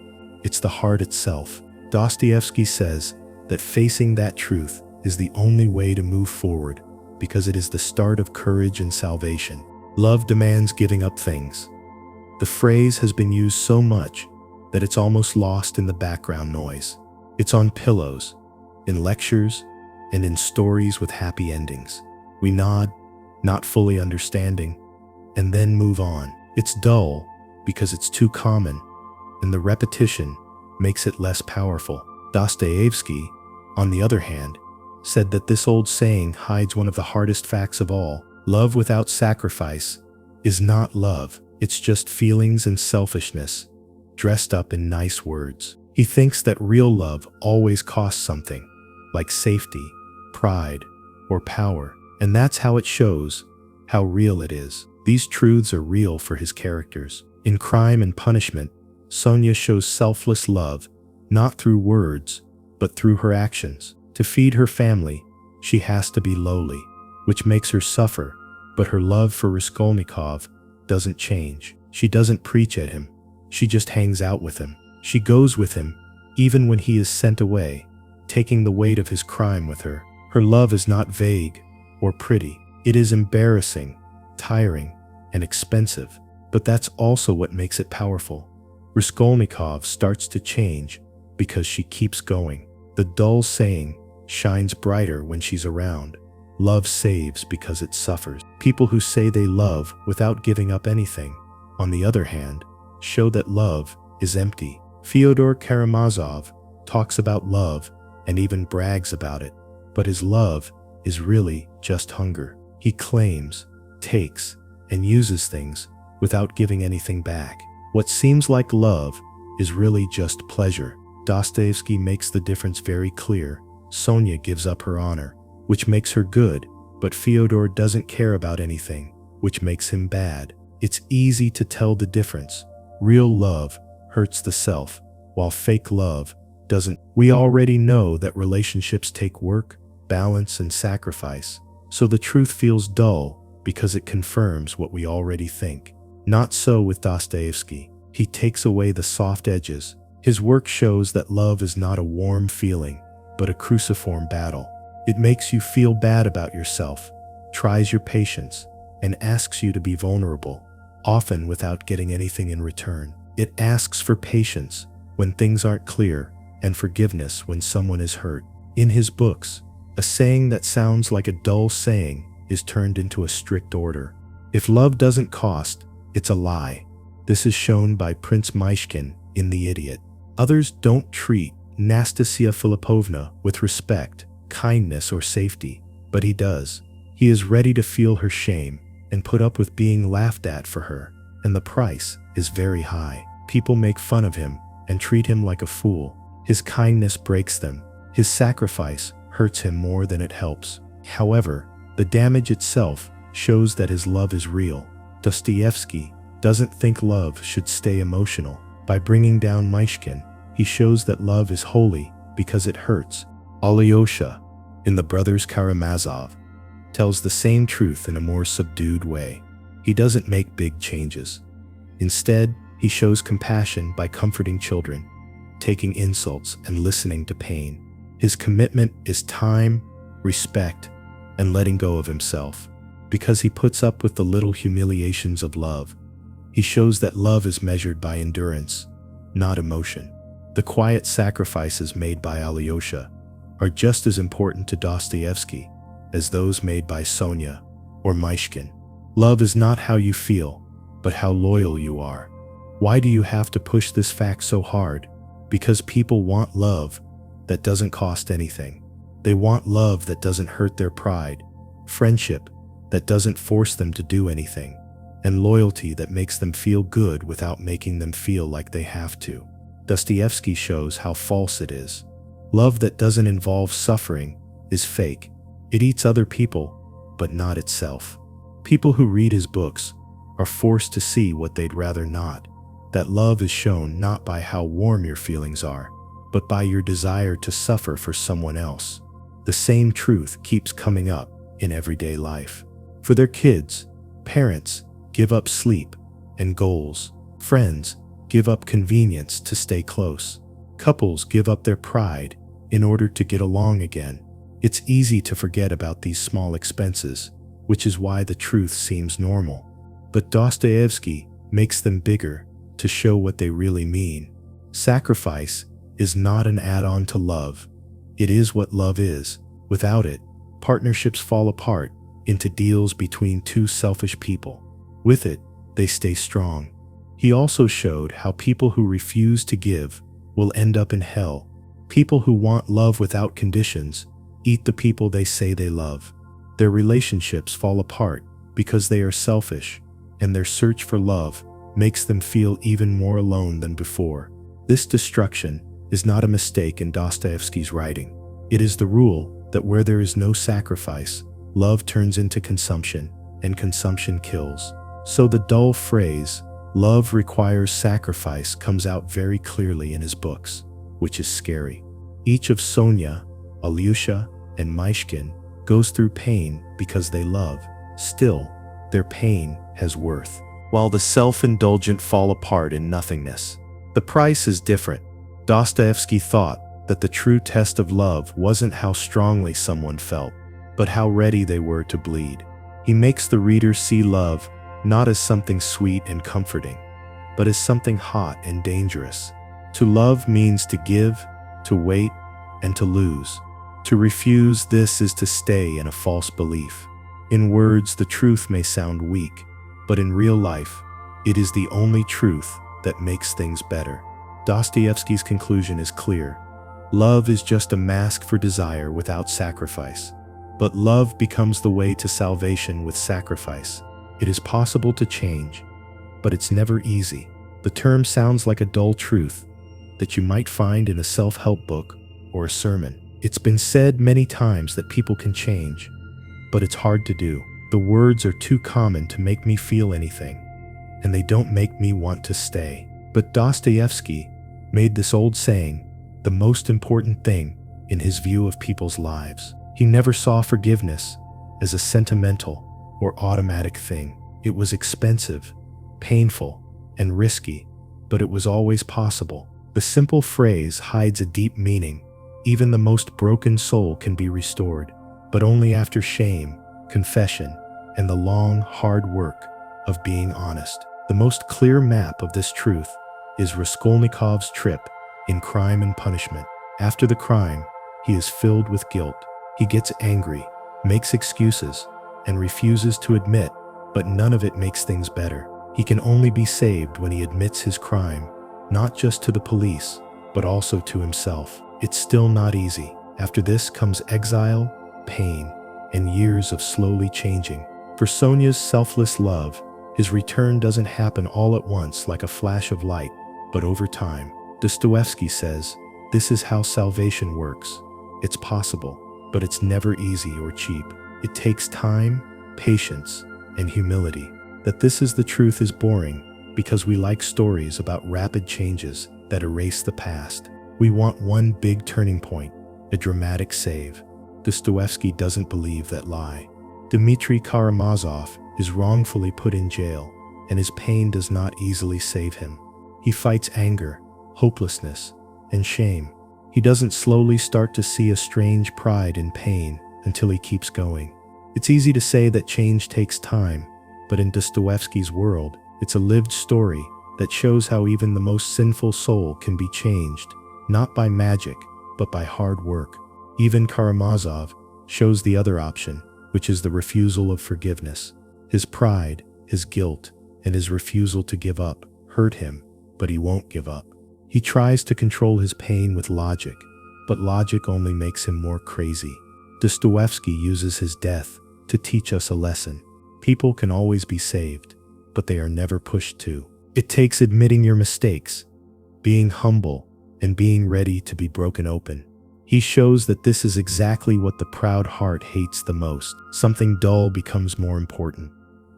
It's the heart itself. Dostoevsky says that facing that truth is the only way to move forward because it is the start of courage and salvation. Love demands giving up things. The phrase has been used so much that it's almost lost in the background noise. It's on pillows, in lectures, and in stories with happy endings. We nod, not fully understanding, and then move on. It's dull because it's too common, and the repetition makes it less powerful. Dostoevsky, on the other hand, said that this old saying hides one of the hardest facts of all. Love without sacrifice is not love. It's just feelings and selfishness, dressed up in nice words. He thinks that real love always costs something, like safety, pride, or power, and that's how it shows how real it is. These truths are real for his characters. In Crime and Punishment, Sonia shows selfless love, not through words, but through her actions. To feed her family, she has to be lowly, which makes her suffer, but her love for Raskolnikov doesn't change. She doesn't preach at him, she just hangs out with him. She goes with him, even when he is sent away, taking the weight of his crime with her. Her love is not vague or pretty. It is embarrassing, tiring, and expensive, but that's also what makes it powerful. Raskolnikov starts to change because she keeps going. The dull saying shines brighter when she's around. Love saves because it suffers. People who say they love without giving up anything, on the other hand, show that love is empty. Fyodor Karamazov talks about love and even brags about it, but his love is really just hunger. He claims, takes, and uses things without giving anything back. What seems like love is really just pleasure. Dostoevsky makes the difference very clear. Sonia gives up her honor, which makes her good, but Fyodor doesn't care about anything, which makes him bad. It's easy to tell the difference. Real love hurts the self, while fake love doesn't. We already know that relationships take work, balance, and sacrifice, so the truth feels dull because it confirms what we already think. Not so with Dostoevsky. He takes away the soft edges. His work shows that love is not a warm feeling, but a cruciform battle. It makes you feel bad about yourself, tries your patience, and asks you to be vulnerable, often without getting anything in return. It asks for patience when things aren't clear, and forgiveness when someone is hurt. In his books, a saying that sounds like a dull saying is turned into a strict order. If love doesn't cost, it's a lie. This is shown by Prince Myshkin in The Idiot. Others don't treat Nastasia Filipovna with respect, kindness, or safety, but he does. He is ready to feel her shame and put up with being laughed at for her, and the price is very high. People make fun of him and treat him like a fool. His kindness breaks them. His sacrifice hurts him more than it helps. However, the damage itself shows that his love is real. Dostoevsky doesn't think love should stay emotional. By bringing down Myshkin, he shows that love is holy because it hurts. Alyosha, in The Brothers Karamazov, tells the same truth in a more subdued way. He doesn't make big changes. Instead, he shows compassion by comforting children, taking insults and listening to pain. His commitment is time, respect, and letting go of himself. Because he puts up with the little humiliations of love, he shows that love is measured by endurance, not emotion. The quiet sacrifices made by Alyosha are just as important to Dostoevsky as those made by Sonia or Myshkin. Love is not how you feel, but how loyal you are. Why do you have to push this fact so hard? Because people want love that doesn't cost anything. They want love that doesn't hurt their pride, friendship that doesn't force them to do anything, and loyalty that makes them feel good without making them feel like they have to. Dostoevsky shows how false it is. Love that doesn't involve suffering is fake. It eats other people, but not itself. People who read his books are forced to see what they'd rather not. That love is shown not by how warm your feelings are, but by your desire to suffer for someone else. The same truth keeps coming up in everyday life. For their kids, parents give up sleep and goals. Friends give up convenience to stay close. Couples give up their pride in order to get along again. It's easy to forget about these small expenses, which is why the truth seems normal. But Dostoevsky makes them bigger to show what they really mean. Sacrifice is not an add-on to love. It is what love is. Without it, partnerships fall apart into deals between two selfish people. With it, they stay strong. He also showed how people who refuse to give will end up in hell. People who want love without conditions eat the people they say they love. Their relationships fall apart because they are selfish, and their search for love makes them feel even more alone than before. This destruction is not a mistake in Dostoevsky's writing. It is the rule that where there is no sacrifice, love turns into consumption, and consumption kills. So the dull phrase, "love requires sacrifice," comes out very clearly in his books, which is scary. Each of Sonia, Alyosha, and Myshkin goes through pain because they love. Still, their pain has worth, while the self-indulgent fall apart in nothingness. The price is different. Dostoevsky thought that the true test of love wasn't how strongly someone felt, but how ready they were to bleed. He makes the reader see love not as something sweet and comforting, but as something hot and dangerous. To love means to give, to wait, and to lose. To refuse this is to stay in a false belief. In words, the truth may sound weak, but in real life, it is the only truth that makes things better. Dostoevsky's conclusion is clear. Love is just a mask for desire without sacrifice. But love becomes the way to salvation with sacrifice. It is possible to change, but it's never easy. The term sounds like a dull truth that you might find in a self-help book or a sermon. It's been said many times that people can change, but it's hard to do. The words are too common to make me feel anything, and they don't make me want to stay. But Dostoevsky made this old saying the most important thing in his view of people's lives. He never saw forgiveness as a sentimental or automatic thing. It was expensive, painful, and risky, but it was always possible. The simple phrase hides a deep meaning. Even the most broken soul can be restored, but only after shame, confession, and the long, hard work of being honest. The most clear map of this truth is Raskolnikov's trip in Crime and Punishment. After the crime, he is filled with guilt. He gets angry, makes excuses, and refuses to admit, but none of it makes things better. He can only be saved when he admits his crime, not just to the police, but also to himself. It's still not easy. After this comes exile, pain, and years of slowly changing. For Sonia's selfless love, his return doesn't happen all at once like a flash of light, but over time. Dostoevsky says, this is how salvation works. It's possible, but it's never easy or cheap. It takes time, patience, and humility. That this is the truth is boring, because we like stories about rapid changes that erase the past. We want one big turning point, a dramatic save. Dostoevsky doesn't believe that lie. Dmitry Karamazov is wrongfully put in jail, and his pain does not easily save him. He fights anger, hopelessness, and shame. He doesn't slowly start to see a strange pride in pain until he keeps going. It's easy to say that change takes time, but in Dostoevsky's world, it's a lived story that shows how even the most sinful soul can be changed, not by magic, but by hard work. Even Karamazov shows the other option, which is the refusal of forgiveness. His pride, his guilt, and his refusal to give up hurt him, but he won't give up. He tries to control his pain with logic, but logic only makes him more crazy. Dostoevsky uses his death to teach us a lesson. People can always be saved, but they are never pushed to. It takes admitting your mistakes, being humble, and being ready to be broken open. He shows that this is exactly what the proud heart hates the most. Something dull becomes more important.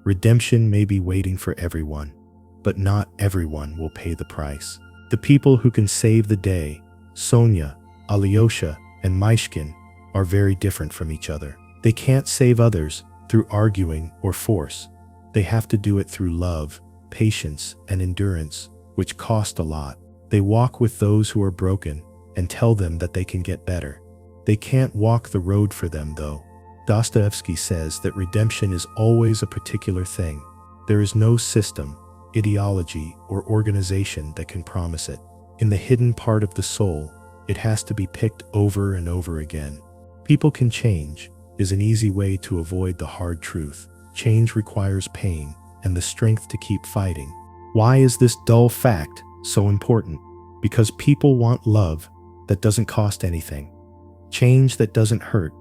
Redemption may be waiting for everyone, but not everyone will pay the price. The people who can save the day, Sonia, Alyosha, and Myshkin, are very different from each other. They can't save others through arguing or force. They have to do it through love, patience, and endurance, which cost a lot. They walk with those who are broken and tell them that they can get better. They can't walk the road for them, though. Dostoevsky says that redemption is always a particular thing. There is no system, ideology, or organization that can promise it. In the hidden part of the soul, it has to be picked over and over again. People can change is an easy way to avoid the hard truth. Change requires pain and the strength to keep fighting. Why is this dull fact so important? Because people want love that doesn't cost anything, change that doesn't hurt,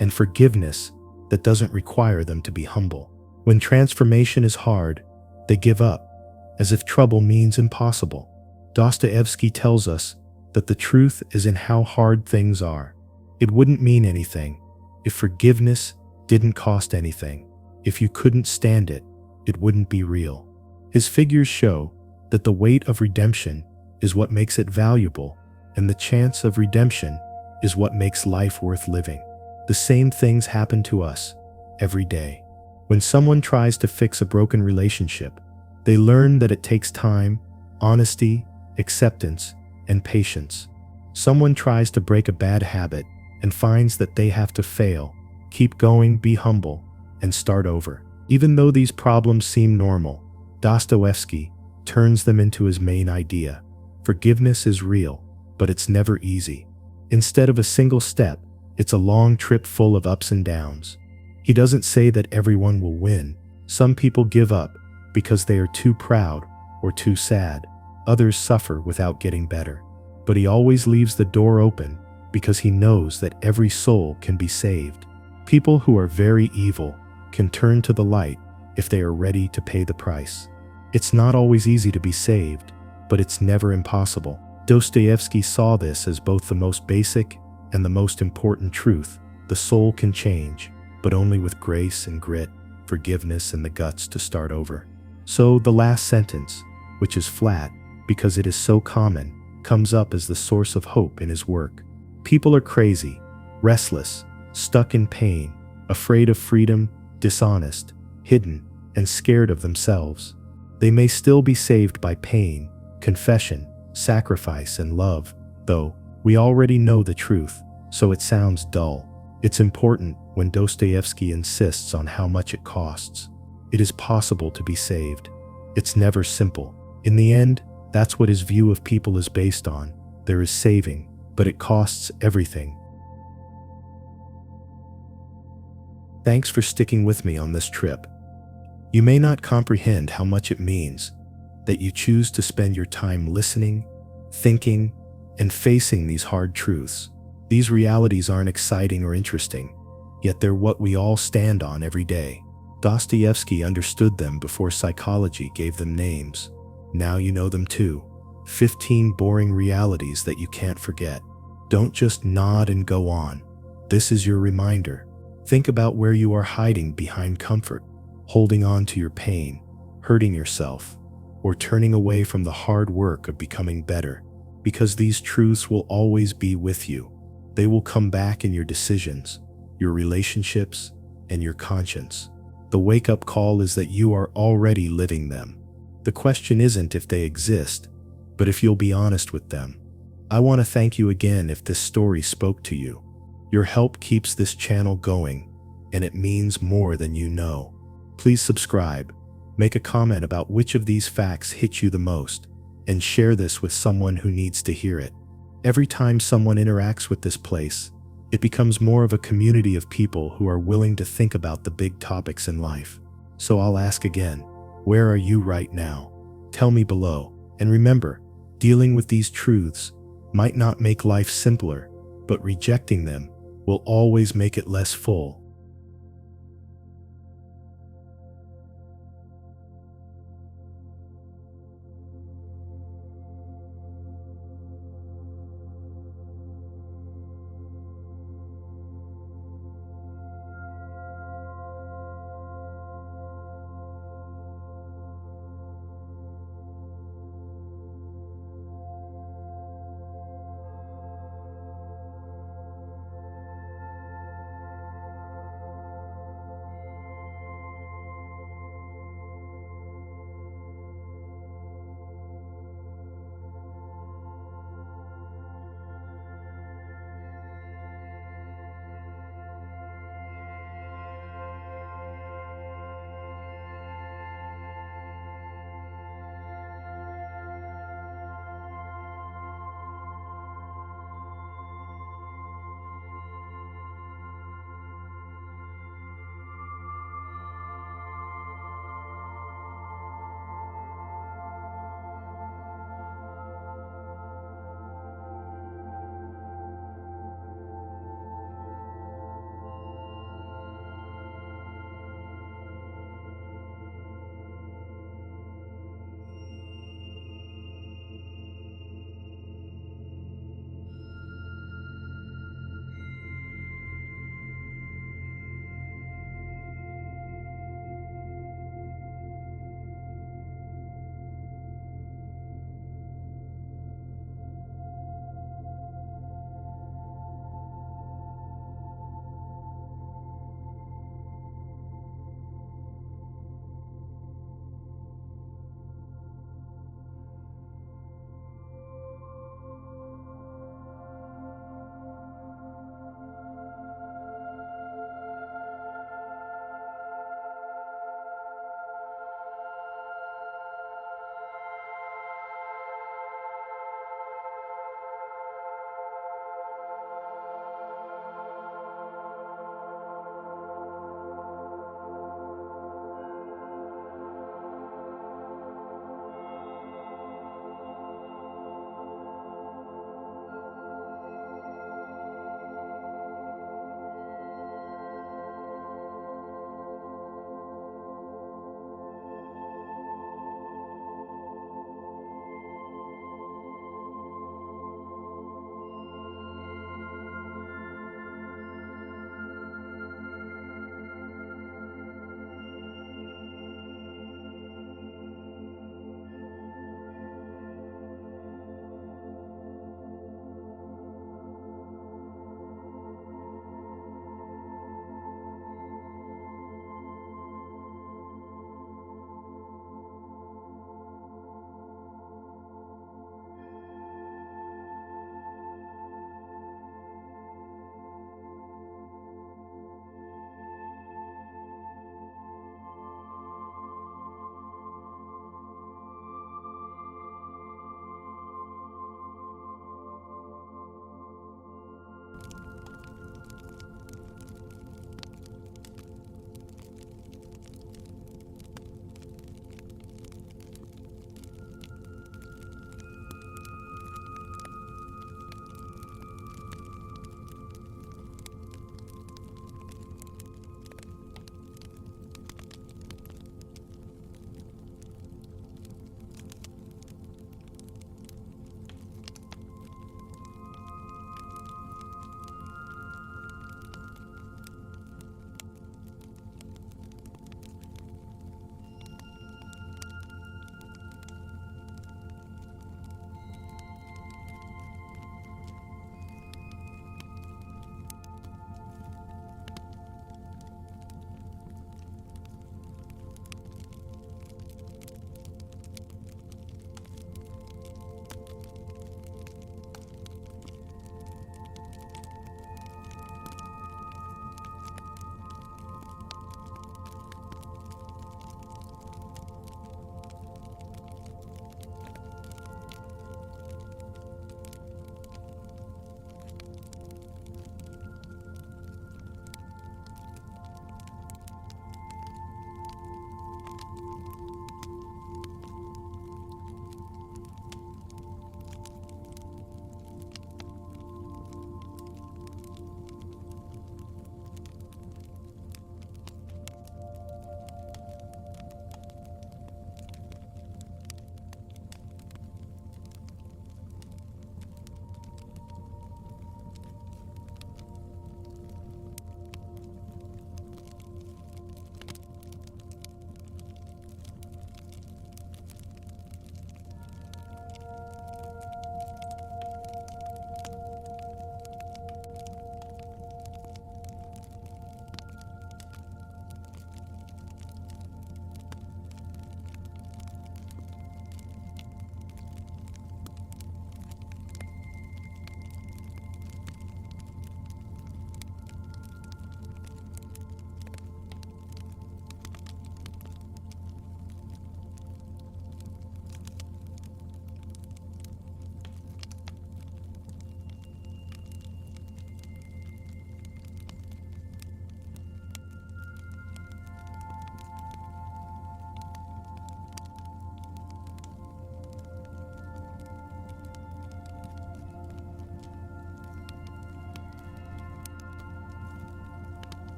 and forgiveness that doesn't require them to be humble. When transformation is hard, they give up, as if trouble means impossible. Dostoevsky tells us that the truth is in how hard things are. It wouldn't mean anything if forgiveness didn't cost anything. If you couldn't stand it, it wouldn't be real. His figures show that the weight of redemption is what makes it valuable, and the chance of redemption is what makes life worth living. The same things happen to us every day. When someone tries to fix a broken relationship, they learn that it takes time, honesty, acceptance, and patience. Someone tries to break a bad habit and finds that they have to fail, keep going, be humble, and start over. Even though these problems seem normal, Dostoevsky turns them into his main idea. Forgiveness is real, but it's never easy. Instead of a single step, It's a long trip full of ups and downs. He doesn't say that everyone will win. Some people give up because they are too proud or too sad. Others suffer without getting better. But he always leaves the door open because he knows that every soul can be saved. People who are very evil can turn to the light if they are ready to pay the price. It's not always easy to be saved, but it's never impossible. Dostoevsky saw this as both the most basic and the most important truth. The soul can change, but only with grace and grit, forgiveness and the guts to start over. So the last sentence, which is flat because it is so common, comes up as the source of hope in his work. People are crazy, restless, stuck in pain, afraid of freedom, dishonest, hidden, and scared of themselves. They may still be saved by pain, confession, sacrifice, and love, though we already know the truth, so it sounds dull. It's important when Dostoevsky insists on how much it costs. It is possible to be saved. It's never simple. In the end, that's what his view of people is based on. There is saving, but it costs everything. Thanks for sticking with me on this trip. You may not comprehend how much it means that you choose to spend your time listening, thinking, and facing these hard truths. These realities aren't exciting or interesting, yet they're what we all stand on every day. Dostoevsky understood them before psychology gave them names. Now you know them too. 15 boring realities that you can't forget. Don't just nod and go on. This is your reminder. Think about where you are hiding behind comfort, holding on to your pain, hurting yourself, or turning away from the hard work of becoming better. Because these truths will always be with you. They will come back in your decisions, your relationships, and your conscience. The wake-up call is that you are already living them. The question isn't if they exist, but if you'll be honest with them. I want to thank you again if this story spoke to you. Your help keeps this channel going, and it means more than you know. Please subscribe, make a comment about which of these facts hit you the most, and share this with someone who needs to hear it. Every time someone interacts with this place, it becomes more of a community of people who are willing to think about the big topics in life. So I'll ask again, where are you right now? Tell me below. And remember, dealing with these truths might not make life simpler, but rejecting them will always make it less full.